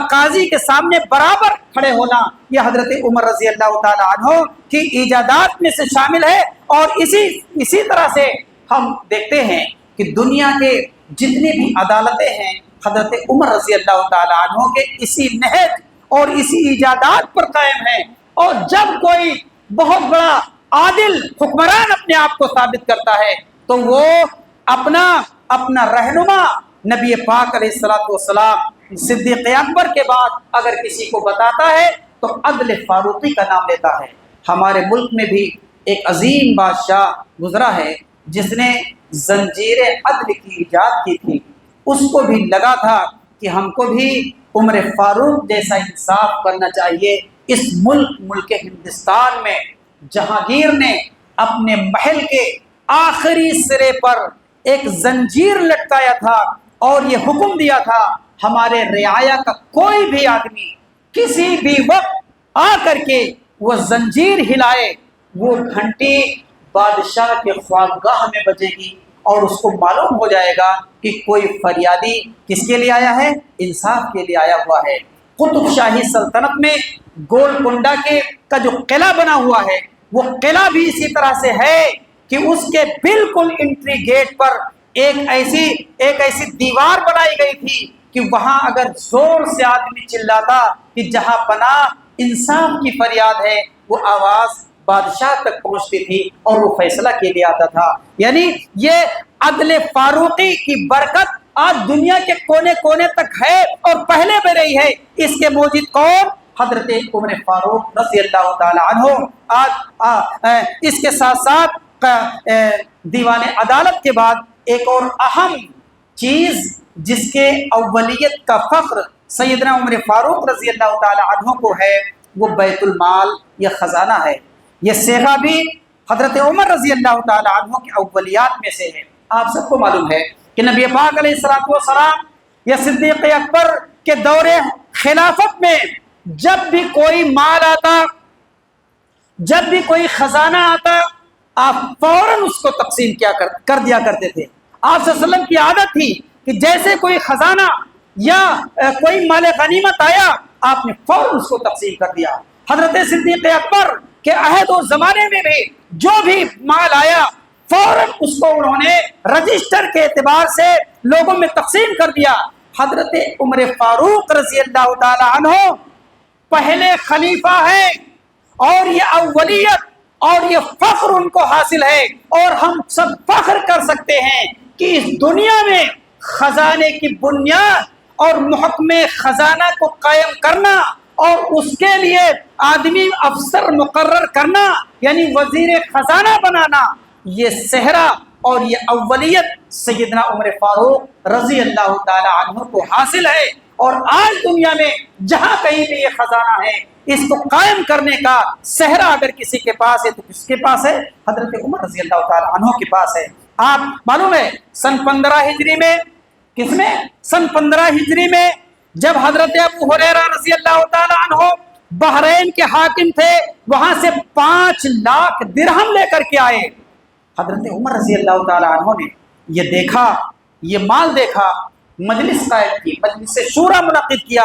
قاضی کے سامنے برابر کھڑے ہونا، یہ حضرت عمر رضی اللہ تعالیٰ عنہ کی ایجادات میں سے شامل ہے۔ اور اسی طرح سے ہم دیکھتے ہیں کہ دنیا کے جتنی بھی عدالتیں ہیں حضرت عمر رضی اللہ تعالیٰ عنہ کے اسی نہج اور اسی ایجادات پر قائم ہیں۔ اور جب کوئی بہت بڑا عادل حکمران اپنے آپ کو ثابت کرتا ہے تو وہ اپنا رہنما نبی پاک علیہ الصلوۃ والسلام صدیق اکبر کے بعد اگر کسی کو بتاتا ہے تو عدل فاروقی کا نام لیتا ہے۔ ہمارے ملک میں بھی ایک عظیم بادشاہ گزرا ہے جس نے زنجیر عدل کی ایجاد کی تھی۔ اس کو بھی لگا تھا کہ ہم کو بھی عمر فاروق جیسا انصاف کرنا چاہیے۔ اس ملک ہندوستان میں جہانگیر نے اپنے محل کے آخری سرے پر ایک زنجیر لٹکایا تھا اور یہ حکم دیا تھا ہمارے رعایا کا کوئی بھی آدمی کسی بھی وقت آ کر کے وہ زنجیر ہلائے، وہ گھنٹی بادشاہ کے خوابگاہ میں بجے گی اور اس کو معلوم ہو جائے گا کہ کوئی فریادی کس کے لیے آیا ہے؟ انصاف کے لیے آیا ہوا ہے۔ قطب شاہی سلطنت میں گولکنڈہ کا جو قلعہ بنا ہوا ہے، وہ قلعہ بھی اسی طرح سے ہے کہ اس کے بالکل انٹری گیٹ پر ایک ایسی دیوار بنائی گئی تھی کہ وہاں اگر زور سے آدمی چلاتا کہ جہاں پناہ انصاف کی فریاد ہے، وہ آواز بادشاہ تک پہنچتی تھی اور وہ فیصلہ کے لیے آتا تھا۔ یعنی یہ عدل فاروقی کی برکت آج دنیا کے کونے کونے تک ہے اور پہلے بھی رہی ہے۔ اس کے موجد کون؟ حضرت عمر فاروق رضی اللہ تعالی عنہ۔ آج اس کے ساتھ ساتھ دیوان عدالت کے بعد ایک اور اہم چیز جس کے اولیت کا فخر سیدنا عمر فاروق رضی اللہ تعالی عنہ کو ہے، وہ بیت المال یا خزانہ ہے۔ یہ صیغہ بھی حضرت عمر رضی اللہ تعالی عنہ کی اولیات میں سے ہے۔ آپ سب کو معلوم ہے کہ نبی پاک علیہ الصلوۃ والسلام یا صدیق اکبر کے دور خلافت میں جب بھی کوئی مال آتا، جب بھی کوئی خزانہ آتا، آپ فوراً اس کو تقسیم کر دیا کرتے تھے۔ آپ صلی اللہ علیہ وسلم کی عادت تھی کہ جیسے کوئی خزانہ یا کوئی مال غنیمت آیا، آپ نے فوراً اس کو تقسیم کر دیا۔ حضرت صدیق اکبر کے عہد و زمانے میں بھی جو بھی مال آیا، فوراً اس کو انہوں نے رجسٹر کے اعتبار سے لوگوں میں تقسیم کر دیا۔ حضرت عمر فاروق رضی اللہ تعالی عنہ پہلے خلیفہ ہیں اور یہ اولیت اور یہ فخر ان کو حاصل ہے، اور ہم سب فخر کر سکتے ہیں کہ اس دنیا میں خزانے کی بنیاد اور محکمہ خزانہ کو قائم کرنا اور اس کے لیے آدمی افسر مقرر کرنا، یعنی وزیر خزانہ بنانا، یہ صحرا اور یہ اولیت سیدنا عمر فاروق رضی اللہ تعالی عنہ کو حاصل ہے۔ اور آج دنیا میں جہاں کہیں بھی یہ خزانہ ہے، اس کو قائم کرنے کا صحرا اگر کسی کے پاس ہے تو کس کے پاس ہے؟ حضرت عمر رضی اللہ تعالی عنہ کے پاس ہے۔ آپ معلوم ہے سن 15 ہجری میں، کس میں؟ سن 15 ہجری میں جب حضرت ابو ہریرہ رضی اللہ تعالی عنہ بحرین کے حاکم تھے، وہاں سے 5 لاکھ درہم لے کر کے آئے۔ حضرت عمر رضی اللہ تعالی عنہ نے یہ دیکھا، یہ مال دیکھا، مجلس قائم کی، مجلس شورا منعقد کیا،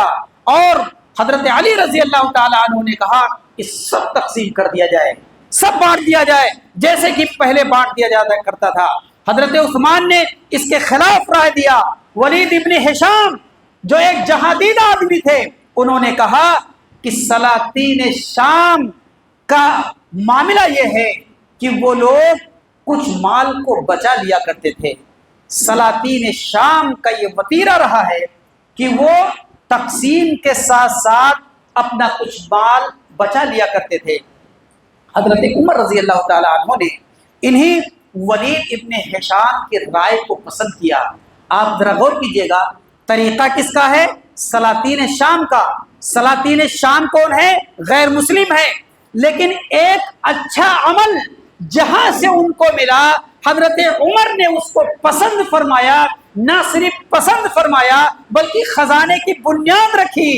اور حضرت علی رضی اللہ تعالی عنہ نے کہا کہ سب تقسیم کر دیا جائے، سب بانٹ دیا جائے جیسے کہ پہلے بانٹ دیا جاتا کرتا تھا۔ حضرت عثمان نے اس کے خلاف رائے دیا۔ ولید ابن ہشام جو ایک جہادیدہ آدمی تھے، انہوں نے کہا کہ سلاطین شام کا معاملہ یہ ہے کہ وہ لوگ کچھ مال کو بچا لیا کرتے تھے۔ سلاطین شام کا یہ وتیرہ رہا ہے کہ وہ تقسیم کے ساتھ ساتھ اپنا کچھ مال بچا لیا کرتے تھے۔ حضرت عمر رضی اللہ تعالی عنہ نے انہی ولید ابن ہشام کی رائے کو پسند کیا۔ آپ ذرا غور کیجئے گا، طریقہ کس کا ہے؟ سلاطین شام کا۔ سلاطین شام کون ہے؟ غیر مسلم ہے، لیکن ایک اچھا عمل جہاں سے ان کو ملا، حضرت عمر نے اس کو پسند فرمایا، نہ صرف پسند فرمایا بلکہ خزانے کی بنیاد رکھی،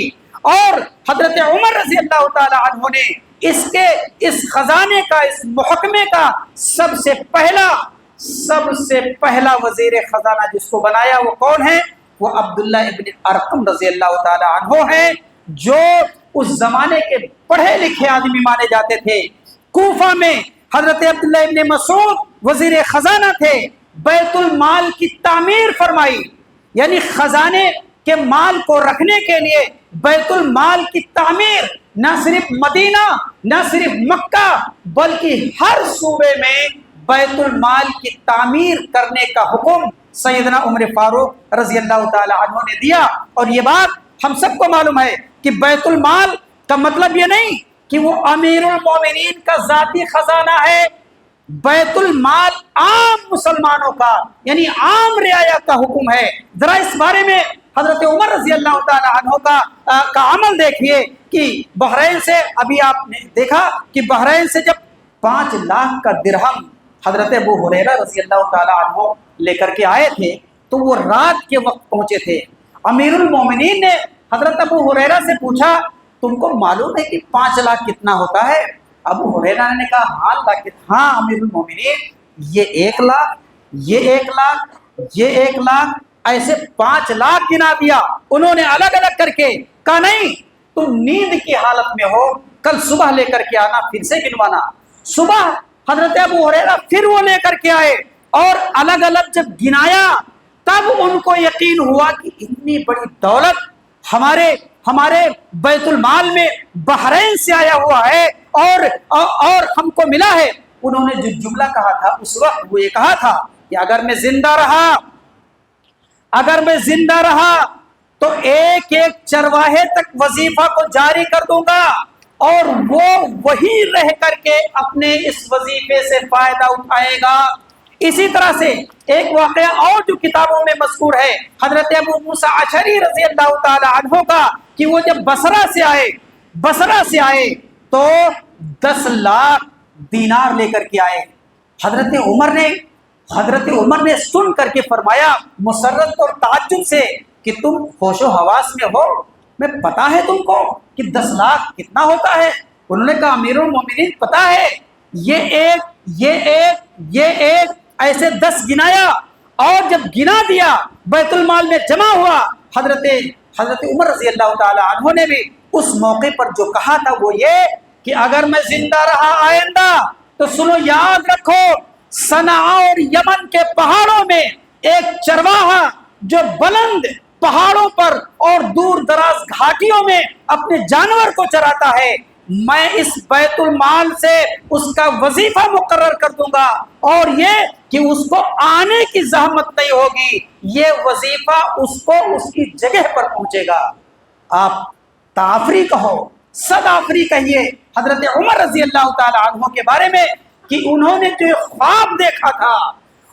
اور حضرت عمر رضی اللہ تعالی عنہ نے اس خزانے کا، اس محکمے کا سب سے پہلا وزیر خزانہ جس کو بنایا وہ کون ہے؟ وہ عبداللہ ابن ارقم رضی اللہ تعالی عنہ ہیں، جو اس زمانے کے پڑھے لکھے آدمی مانے جاتے تھے۔ کوفہ میں حضرت عبداللہ ابن مسعود وزیر خزانہ تھے، بیت المال کی تعمیر فرمائی، یعنی خزانے کے مال کو رکھنے کے لیے بیت المال کی تعمیر، نہ صرف مدینہ، نہ صرف مکہ، بلکہ ہر صوبے میں بیت المال کی تعمیر کرنے کا حکم سیدنا عمر فاروق رضی اللہ تعالی عنہ نے دیا۔ اور یہ بات ہم سب کو معلوم ہے کہ بیت المال کا مطلب یہ نہیں کہ وہ امیر المومنین کا ذاتی خزانہ ہے۔ بیت المال عام مسلمانوں کا، یعنی عام رعایا کا حکم ہے۔ ذرا اس بارے میں حضرت عمر رضی اللہ تعالی عنہ کا عمل دیکھیے کہ بحرین سے، ابھی آپ نے دیکھا کہ بحرین سے جب 5 لاکھ کا درہم حضرت ابو ہریرہ رضی اللہ تعالی عنہ لے کر کے آئے تھے، تو وہ رات کے وقت پہنچے تھے۔ امیر المومنین نے حضرت ابو ہریرہ سے پوچھا تم کو معلوم ہے کہ 5 لاکھ کتنا ہوتا ہے؟ ابو ہریرہ نے کہا ہاں امیر المومنین، یہ 1 لاکھ، یہ 1 لاکھ، یہ 1 لاکھ، ایسے 5 لاکھ گنا دیا انہوں نے الگ الگ کر کے۔ کہا نہیں، تم نیند کی حالت میں ہو، کل صبح لے کر کے آنا، پھر سے گنوانا۔ صبح حضرت ابو ہریرہ پھر وہ لے کر کے آئے اور الگ الگ جب گنایا تب ان کو یقین ہوا کہ اتنی بڑی دولت ہمارے بیت المال میں بحرین سے آیا ہوا ہے اور ہم کو ملا ہے۔ انہوں نے جو جملہ کہا تھا اس وقت وہ یہ کہا تھا کہ اگر میں زندہ رہا تو ایک ایک چرواہے تک وظیفہ کو جاری کر دوں گا اور وہ وہی رہ کر کے اپنے اس وظیفے سے فائدہ اٹھائے گا۔ اسی طرح سے ایک واقعہ اور جو کتابوں میں مذکور ہے حضرت ابو موسیٰ اشعری رضی اللہ تعالی عنہ کا، کہ وہ جب بصرہ سے آئے تو 10 لاکھ دینار لے کر کے آئے۔ حضرت عمر نے سن کر کے فرمایا مسرت اور تعجب سے کہ تم ہوش و حواس میں ہو، میں پتا ہے تم کو کہ 10 لاکھ کتنا ہوتا ہے؟ انہوں نے کہا امیر المومنین پتا ہے، یہ ایک ایسے 10 گنایا اور جب گنا دیا بیت المال میں جمع ہوا۔ حضرت عمر رضی اللہ تعالی عنہ نے بھی اس موقع پر جو کہا تھا وہ یہ کہ اگر میں زندہ رہا آئندہ تو سنو، یاد رکھو صنعاء اور یمن کے پہاڑوں میں ایک چرواہا جو بلند پہاڑوں پر اور دور دراز گھاٹیوں میں اپنے جانور کو چراتا ہے، میں اس بیت المال سے اس کا وظیفہ مقرر کر دوں گا، اور یہ کہ اس کو آنے کی زحمت نہیں ہوگی، یہ وظیفہ اس کو اس کی جگہ پر پہنچے گا۔ آپ تعافری کہو، صد آفری کہیے حضرت عمر رضی اللہ تعالی عنہ کے بارے میں کہ انہوں نے جو خواب دیکھا تھا،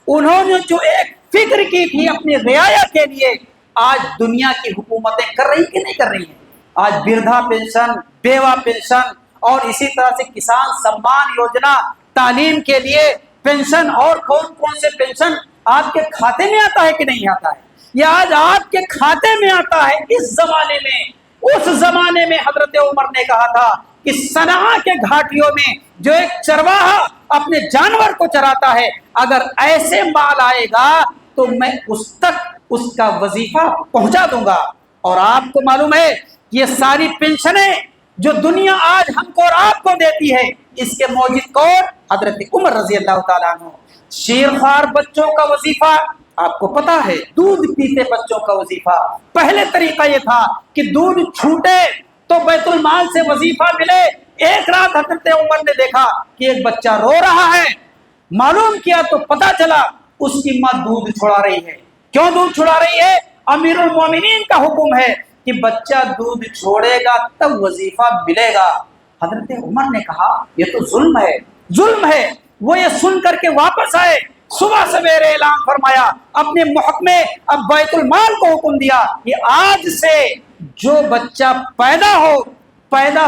انہوں نے جو ایک فکر کی تھی اپنی رعایا کے لیے، آج دنیا کی حکومتیں کر رہی کہ نہیں کر رہی ہیں؟ آج بردھا پینشن، بیوہ پینشن اور اسی طرح سے کسان سمان یوجنا، تعلیم کے لیے پینشن اور کون سے پینشن آپ کے کھاتے میں آتا ہے کہ نہیں آتا ہے؟ یہ آج آپ کے کھاتے میں آتا ہے اس زمانے میں۔ اس زمانے میں حضرت عمر نے کہا تھا کہ صنعاء کے گھاٹیوں میں جو ایک چرواہا اپنے جانور کو چراتا ہے، اگر ایسے مال آئے گا تو میں اس تک اس کا وظیفہ پہنچا دوں گا۔ اور آپ کو معلوم ہے یہ ساری پینشنیں جو دنیا آج ہم کو اور آپ کو دیتی ہے، اس کے موجد کون؟ حضرت عمر رضی اللہ تعالیٰ عنہ۔ شیرخوار بچوں کا وظیفہ آپ کو پتا ہے، دودھ پیتے بچوں کا وظیفہ۔ پہلے طریقہ یہ تھا کہ دودھ چھوٹے تو بیت المال سے وظیفہ ملے۔ ایک رات حضرت عمر نے دیکھا کہ ایک بچہ رو رہا ہے، معلوم کیا تو پتا چلا اس کی ماں دودھ چھڑا رہی ہے۔ کیوں دودھ چھڑا رہی ہے؟ امیر المومنین کا حکم ہے کہ بچہ دودھ چھوڑے گا تب وظیفہ ملے گا۔ حضرت عمر نے کہا یہ تو ظلم ہے۔ وہ یہ سن کر کے واپس آئے، صبح سویرے اعلان فرمایا، اپنے محکمے اب بیت المال کو حکم دیا کہ آج سے جو بچہ پیدا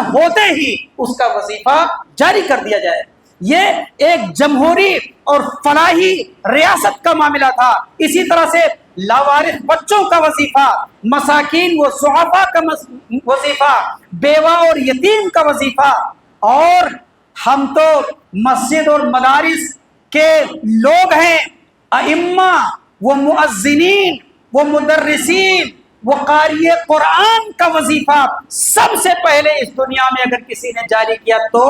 ہوتے ہی اس کا وظیفہ جاری کر دیا جائے۔ یہ ایک جمہوری اور فلاحی ریاست کا معاملہ تھا۔ اسی طرح سے لاوارث بچوں کا وظیفہ، مساکین و ضعفاء کا وظیفہ، بیوہ اور یتیم کا وظیفہ۔ اور ہم تو مسجد اور مدارس کے لوگ ہیں، ائمہ و مؤذنین و مدرسین و قاری قرآن کا وظیفہ سب سے پہلے اس دنیا میں اگر کسی نے جاری کیا تو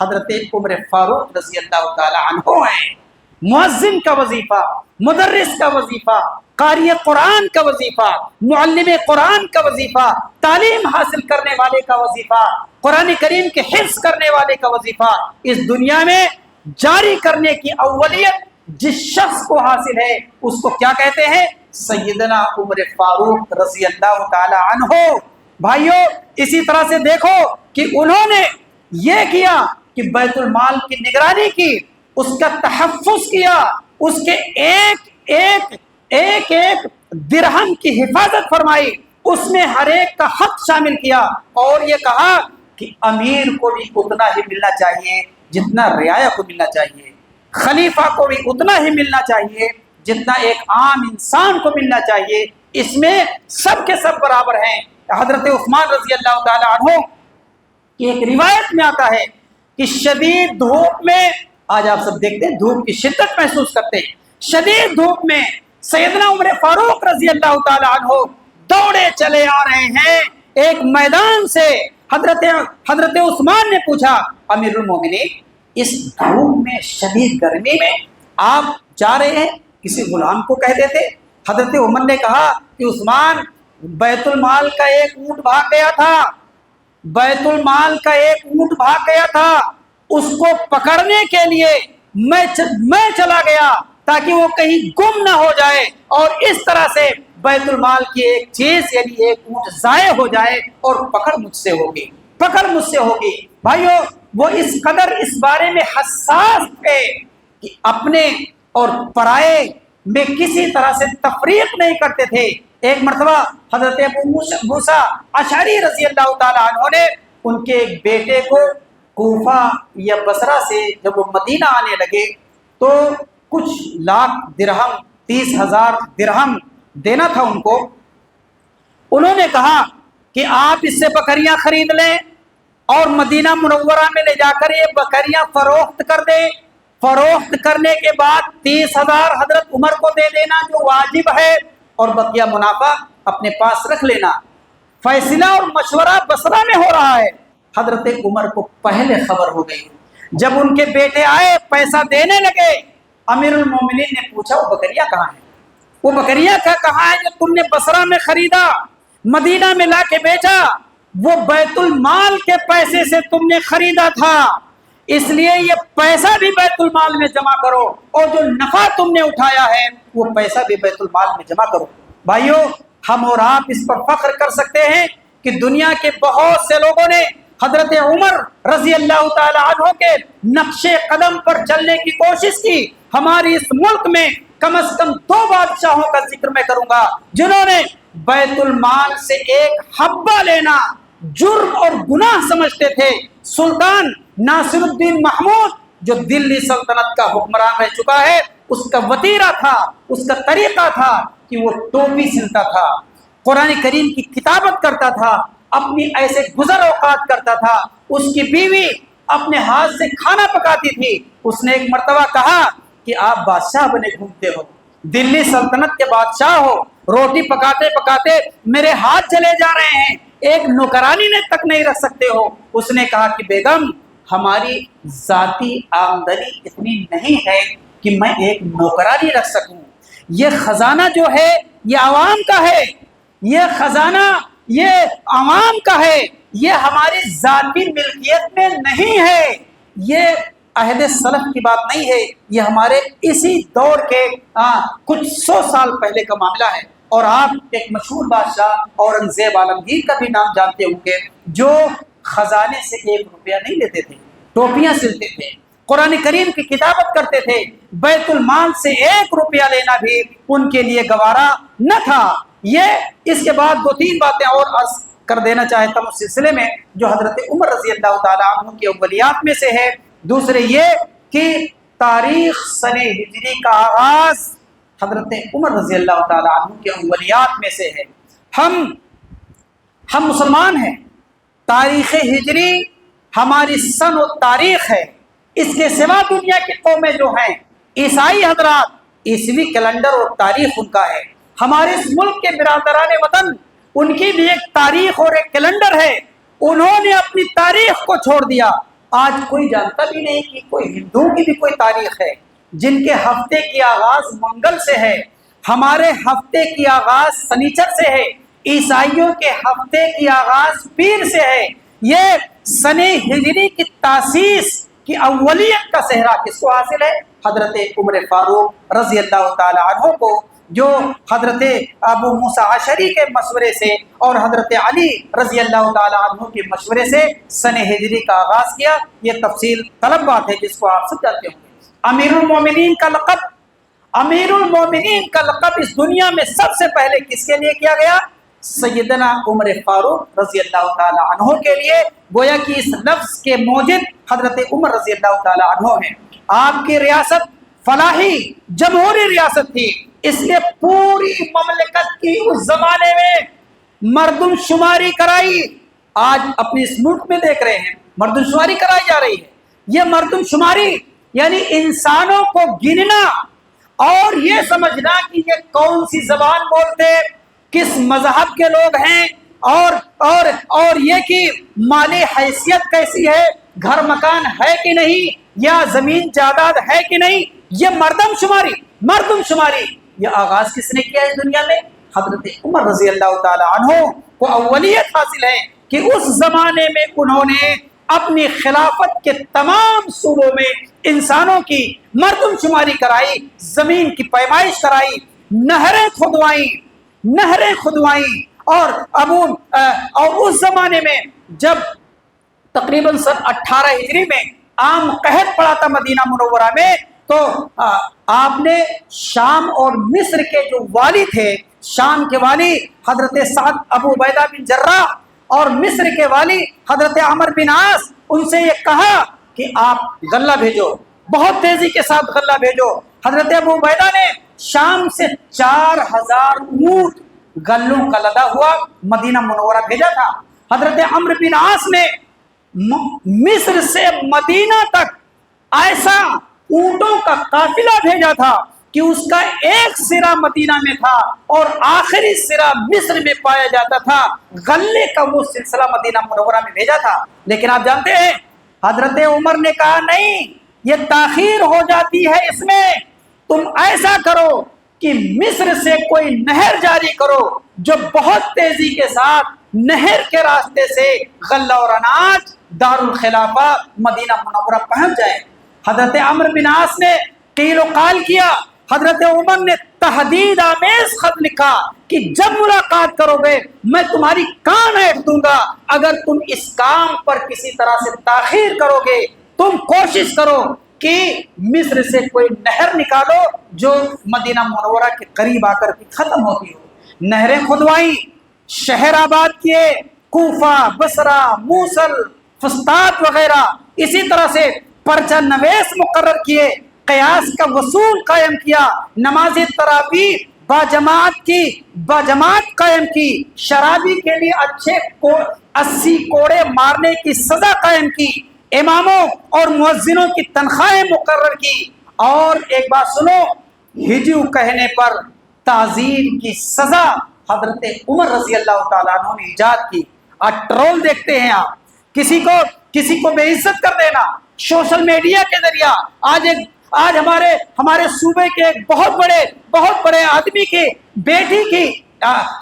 حضرت عمر فاروق رضی اللہ تعالی عنہ ہیں۔ مؤذن کا وظیفہ، مدرس کا وظیفہ، قاری قرآن کا وظیفہ، معلم قرآن کا وظیفہ، تعلیم حاصل کرنے والے کا وظیفہ، قرآن کریم کے حفظ کرنے والے کا وظیفہ اس دنیا میں جاری کرنے کی اولیت جس شخص کو حاصل ہے اس کو کیا کہتے ہیں؟ سیدنا عمر فاروق رضی اللہ تعالی عنہ۔ بھائیو، اسی طرح سے دیکھو کہ انہوں نے یہ کیا کہ بیت المال کی نگرانی کی، اس کا تحفظ کیا، اس کے ایک درہم کی حفاظت فرمائی، اس میں ہر ایک کا حق شامل کیا، اور یہ کہا کہ امیر کو بھی اتنا ہی ملنا چاہیے جتنا رعایا کو ملنا چاہیے، خلیفہ کو بھی اتنا ہی ملنا چاہیے جتنا ایک عام انسان کو ملنا چاہیے اس میں سب کے سب برابر ہیں۔ حضرت عثمان رضی اللہ تعالی عنہ کی ایک روایت میں آتا ہے کہ شدید دھوپ میں، آج آپ سب دیکھتے ہیں دھوپ کی شدت محسوس کرتے ہیں، شدید دھوپ میں سیدنا عمر فاروق رضی اللہ تعالی عنہ دوڑے چلے آ رہے ہیں ایک میدان سے۔ حضرت عثمان نے پوچھا امیر المومنین اس دھوپ میں شدید گرمی میں آپ جا رہے ہیں، کسی غلام کو کہہ دیتے۔ حضرت عمر نے کہا کہ عثمان بیت المال کا ایک اونٹ بھاگ گیا تھا، بیت المال کا ایک اونٹ بھاگ گیا تھا، اس کو پکڑنے کے لیے میں چلا گیا تاکہ وہ کہیں گم نہ ہو جائے اور اس طرح سے بیت المال کی ایک چیز یعنی ایک اونٹ ضائع ہو جائے اور پکڑ مجھ سے ہوگی۔ بھائیو وہ اس قدر اس بارے میں حساس تھے کہ اپنے اور پرائے میں کسی طرح سے تفریق نہیں کرتے تھے۔ ایک مرتبہ حضرت ابو موسیٰ اشعری رضی اللہ تعالی عنہ نے ان کے ایک بیٹے کو کوفہ یا بصرہ سے جب وہ مدینہ آنے لگے تو کچھ لاکھ درہم 30,000 درہم دینا تھا ان کو۔ انہوں نے کہا کہ آپ اس سے بکریاں خرید لیں اور مدینہ منورہ میں لے جا کر یہ بکریاں فروخت کر دیں، فروخت کرنے کے بعد 30,000 حضرت عمر کو دے دینا جو واجب ہے اور بقیہ منافع اپنے پاس رکھ لینا۔ فیصلہ اور مشورہ بصرہ میں ہو رہا ہے۔ حضرت عمر کو پہلے خبر ہو گئی، جب ان کے بیٹے آئے پیسہ دینے لگے، امیر المومنین نے پوچھا وہ بکریاں کہاں ہیں؟ وہ بکریاں کہاں ہیں جو تم نے بصرہ میں خریدا، مدینہ میں لا کے بیچا؟ وہ بیت المال کے پیسے سے تم نے خریدا تھا، اس لیے یہ پیسہ بھی بیت المال میں جمع کرو اور جو نفع تم نے اٹھایا ہے وہ پیسہ بھی بیت المال میں جمع کرو۔ بھائیو ہم اور آپ اس پر فخر کر سکتے ہیں کہ دنیا کے بہت سے لوگوں نے حضرت عمر رضی اللہ تعالی عنہ کے نقش قدم پر چلنے کی کوشش کی۔ ہماری اس ملک میں کم از کم 2 بادشاہوں کا ذکر میں کروں گا جنہوں نے بیت المال سے ایک حبہ لینا جرم اور گناہ سمجھتے تھے۔ سلطان ناصر الدین محمود جو دلی سلطنت کا حکمران رہ چکا ہے، اس کا وتیرہ تھا، اس کا طریقہ تھا کہ وہ ٹوپی سلتا تھا، قرآن کریم کی کتابت کرتا تھا، اپنی ایسے گزر اوقات کرتا تھا۔ اس کی بیوی اپنے ہاتھ سے کھانا پکاتی تھی۔ اس نے ایک مرتبہ کہا کہ آپ بادشاہ بنے گھومتے ہو، دلی سلطنت کے بادشاہ ہو، روٹی پکاتے پکاتے میرے ہاتھ چلے جا رہے ہیں، ایک نوکرانی نے تک نہیں رکھ سکتے ہو۔ اس نے کہا کہ بیگم ہماری ذاتی آمدنی اتنی نہیں ہے کہ میں ایک نوکرانی رکھ سکوں، یہ خزانہ جو ہے یہ عوام کا ہے، یہ خزانہ یہ عوام کا ہے، یہ ہماری ذاتی ملکیت میں نہیں ہے، یہ عہد سلف کی بات نہیں ہے، یہ ہمارے اسی دور کے کچھ 100 سال پہلے کا معاملہ ہے۔ اور آپ ایک مشہور بادشاہ اورنگزیب عالمگیر کا بھی نام جانتے ہوں گے، جو خزانے سے 1 روپیہ نہیں لیتے تھے، ٹوپیاں سلتے تھے، قرآن کریم کی کتابت کرتے تھے، بیت المال سے 1 روپیہ لینا بھی ان کے لیے گوارا نہ تھا۔ یہ اس کے بعد 2-3 باتیں اور عرض کر دینا چاہتا ہوں اس سلسلے میں جو حضرت عمر رضی اللہ تعالی عنہ کی اولیات میں سے ہے۔ دوسرے یہ کہ تاریخ سن ہجری کا آغاز حضرت عمر رضی اللہ تعالی عنہ کے اولیات میں سے ہے۔ ہم مسلمان ہیں، تاریخ ہجری ہماری سن و تاریخ ہے۔ اس کے سوا دنیا کی قومیں جو ہیں عیسائی حضرات عیسوی کیلنڈر اور تاریخ ان کا ہے۔ ہمارے اس ملک کے برادران وطن ان کی بھی ایک تاریخ اور ایک کیلنڈر ہے، انہوں نے اپنی تاریخ کو چھوڑ دیا۔ آج کوئی جانتا بھی نہیں کہ کوئی ہندوؤں کی بھی کوئی تاریخ ہے، جن کے ہفتے کی آغاز منگل سے ہے، ہمارے ہفتے کی آغاز سنیچر سے ہے، عیسائیوں کے ہفتے کی آغاز پیر سے ہے۔ یہ سن ہجری کی تاسیس کی اولیت کا صحرا کس کو حاصل ہے؟ حضرت عمر فاروق رضی اللہ تعالی عنہ کو، جو حضرت ابو موسیٰ اشعری کے مشورے سے اور حضرت علی رضی اللہ تعالی عنہ کے مشورے سے سن ہجری کا آغاز کیا۔ یہ تفصیل طلب بات ہے جس کو آپ سب جانتے ہوں گے۔ امیر المومنین کا لقب، امیر المومنین کا لقب اس دنیا میں سب سے پہلے کس کے لیے کیا گیا؟ سیدنا عمر فاروق رضی اللہ تعالی عنہ کے لیے، گویا کہ اس لفظ کے موجد حضرت عمر رضی اللہ تعالی عنہ ہیں۔ آپ کی ریاست فلاحی جمہوری ریاست تھی، اس لیے پوری مملکت کی اس زمانے میں مردم شماری کرائی. آج اپنے اس ملک میں دیکھ رہے ہیں مردم شماری کرائی جا رہی ہے. یہ مردم شماری یعنی انسانوں کو گننا اور یہ سمجھنا کہ یہ کون سی زبان بولتے، کس مذہب کے لوگ ہیں، اور یہ کہ مالی حیثیت کیسی ہے، گھر مکان ہے کہ نہیں، یا زمین جائیداد ہے کہ نہیں. یہ مردم شماری یہ آغاز کس نے کیا اس دنیا میں؟ حضرت عمر رضی اللہ تعالی عنہ کو اولیت حاصل ہے کہ اس زمانے میں انہوں نے اپنی خلافت کے تمام صوبوں میں انسانوں کی مردم شماری کرائی، زمین کی پیمائش کرائی، نہریں کھدوائیں اور اس زمانے میں جب تقریباً سن 18 ہجری میں عام قحط پڑا تھا مدینہ منورہ میں، تو آپ نے شام اور مصر کے جو والی تھے، شام کے والی حضرت سعد ابو عبیدہ بن جراح اور مصر کے والی حضرت عمر بن عاص، ان سے یہ کہا کہ آپ غلہ بھیجو، بہت تیزی کے ساتھ غلہ بھیجو. حضرت ابو عبیدہ نے شام سے 4000 اونٹ غلوں کا لدا ہوا مدینہ منورہ بھیجا تھا. حضرت عمر بن عاص نے مصر سے مدینہ تک ایسا اونٹوں کا قافلہ بھیجا تھا کہ اس کا ایک سرا مدینہ میں تھا اور آخری سرا مصر میں پایا جاتا تھا. غلے کا وہ سلسلہ مدینہ منورہ میں بھیجا تھا. لیکن آپ جانتے ہیں حضرت عمر نے کہا نہیں، یہ تاخیر ہو جاتی ہے، اس میں تم ایسا کرو کہ مصر سے کوئی نہر جاری کرو جو بہت تیزی کے ساتھ نہر کے راستے سے غلہ اور اناج دارالخلافہ مدینہ منورہ پہنچ جائے. حضرت عمر بن عاص نے قیل و قال کیا. حضرت عمر نے تہدید آمیز خط لکھا کہ جب ملاقات کرو گے میں تمہاری کان اینٹ دوں گا اگر تم اس کام پر کسی طرح سے تاخیر کرو گے. تم کوشش کرو کہ مصر سے کوئی نہر نکالو جو مدینہ منورہ کے قریب آ کر ختم ہوتی ہو. نہریں کھدوائیں، شہر آباد کیے، کوفہ، بصرہ، موصل، فسطاط وغیرہ. اسی طرح سے پرچہ نویس مقرر کیے، قیاس کا وصول قائم کیا، نماز تراویح باجماعت قائم کی، شرابی کے لیے 80 کوڑے مارنے کی سزا قائم کی، اماموں اور مؤذنوں کی تنخواہیں مقرر کی. اور ایک بات سنو، ہجو کہنے پر تعزیر کی سزا حضرت عمر رضی اللہ تعالیٰ عنہ نے ایجاد کی. آج ٹرول دیکھتے ہیں آپ، کسی کو بے عزت کر دینا سوشل میڈیا کے ذریعہ. آج ہمارے صوبے کے ایک بہت بڑے آدمی کی بیٹی کی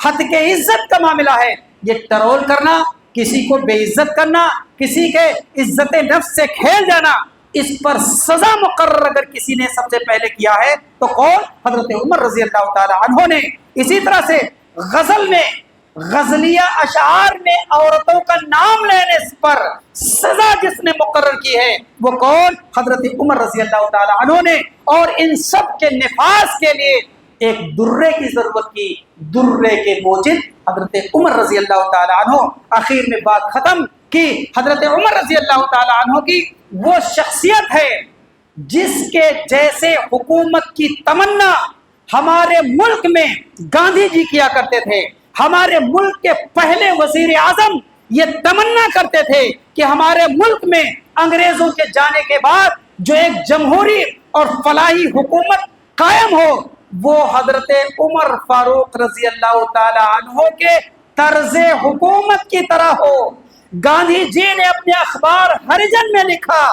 حد کے عزت کا معاملہ ہے. یہ ٹرول کرنا، کسی کو بے عزت کرنا، کسی کے عزت نفس سے کھیل جانا، اس پر سزا مقرر اگر کسی نے سب سے پہلے کیا ہے تو کون؟ حضرت عمر رضی اللہ تعالی عنہ نے. اسی طرح سے غزل میں، غزلیہ اشعار میں عورتوں کا نام لینے پر سزا جس نے مقرر کی ہے وہ کون؟ حضرت عمر رضی اللہ تعالی عنہ نے. اور ان سب کے نفاذ کے لیے ایک درے کی ضرورت کی، درے کے موجد حضرت عمر رضی اللہ تعالی عنہ. آخر میں بات ختم کی. حضرت عمر رضی اللہ تعالی عنہ کی وہ شخصیت ہے جس کے جیسے حکومت کی تمنا ہمارے ملک میں گاندھی جی کیا کرتے تھے. ہمارے ملک کے پہلے وزیر اعظم یہ تمنا کرتے تھے کہ ہمارے ملک میں انگریزوں کے جانے کے بعد جو ایک جمہوری اور فلاحی حکومت قائم ہو وہ حضرت عمر فاروق رضی اللہ تعالی عنہ کے طرز حکومت کی طرح ہو. گاندھی جی نے اپنے اخبار ہریجن میں لکھا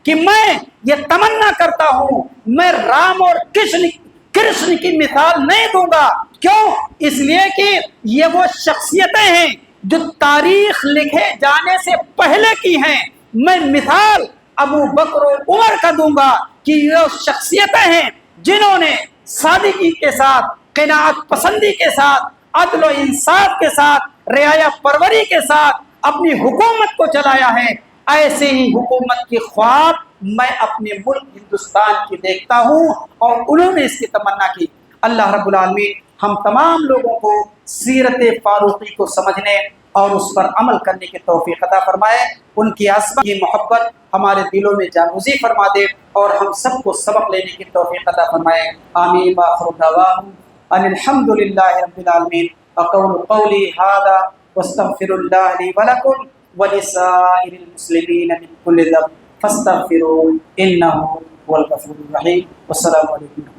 کہ میں یہ تمنا کرتا ہوں میں رام اور کرشن کی مثال نہیں دوں گا. کیوں؟ اس لیے کہ یہ وہ شخصیتیں ہیں جو تاریخ لکھے جانے سے پہلے کی ہیں. میں مثال ابو بکر و عمر کا دوں گا کہ یہ شخصیتیں ہیں جنہوں نے صادقی کے ساتھ، قناعت پسندی کے ساتھ، عدل و انصاف کے ساتھ، رعایا پروری کے ساتھ اپنی حکومت کو چلایا ہے. ایسے ہی حکومت کی خواب میں اپنے ملک ہندوستان کی دیکھتا ہوں اور انہوں نے اس کی تمنا کی. اللہ رب العالمین ہم تمام لوگوں کو سیرت فاروقی کو سمجھنے اور اس پر عمل کرنے کی توفیق عطا فرمائے، ان کی عظمت کی محبت ہمارے دلوں میں جاگزی فرما دے اور ہم سب کو سبق لینے کی توفیق عطا فرمائے۔ آمین۔ وآخر دعواہم ان الحمد للہ رب العالمین۔ اقول قولی ھذا واستغفر اللہ لی ولکم ولسائر المسلمین من کل ذنب فاستغفروہ انہ هو الغفور الرحیم۔ والسلام علیکم۔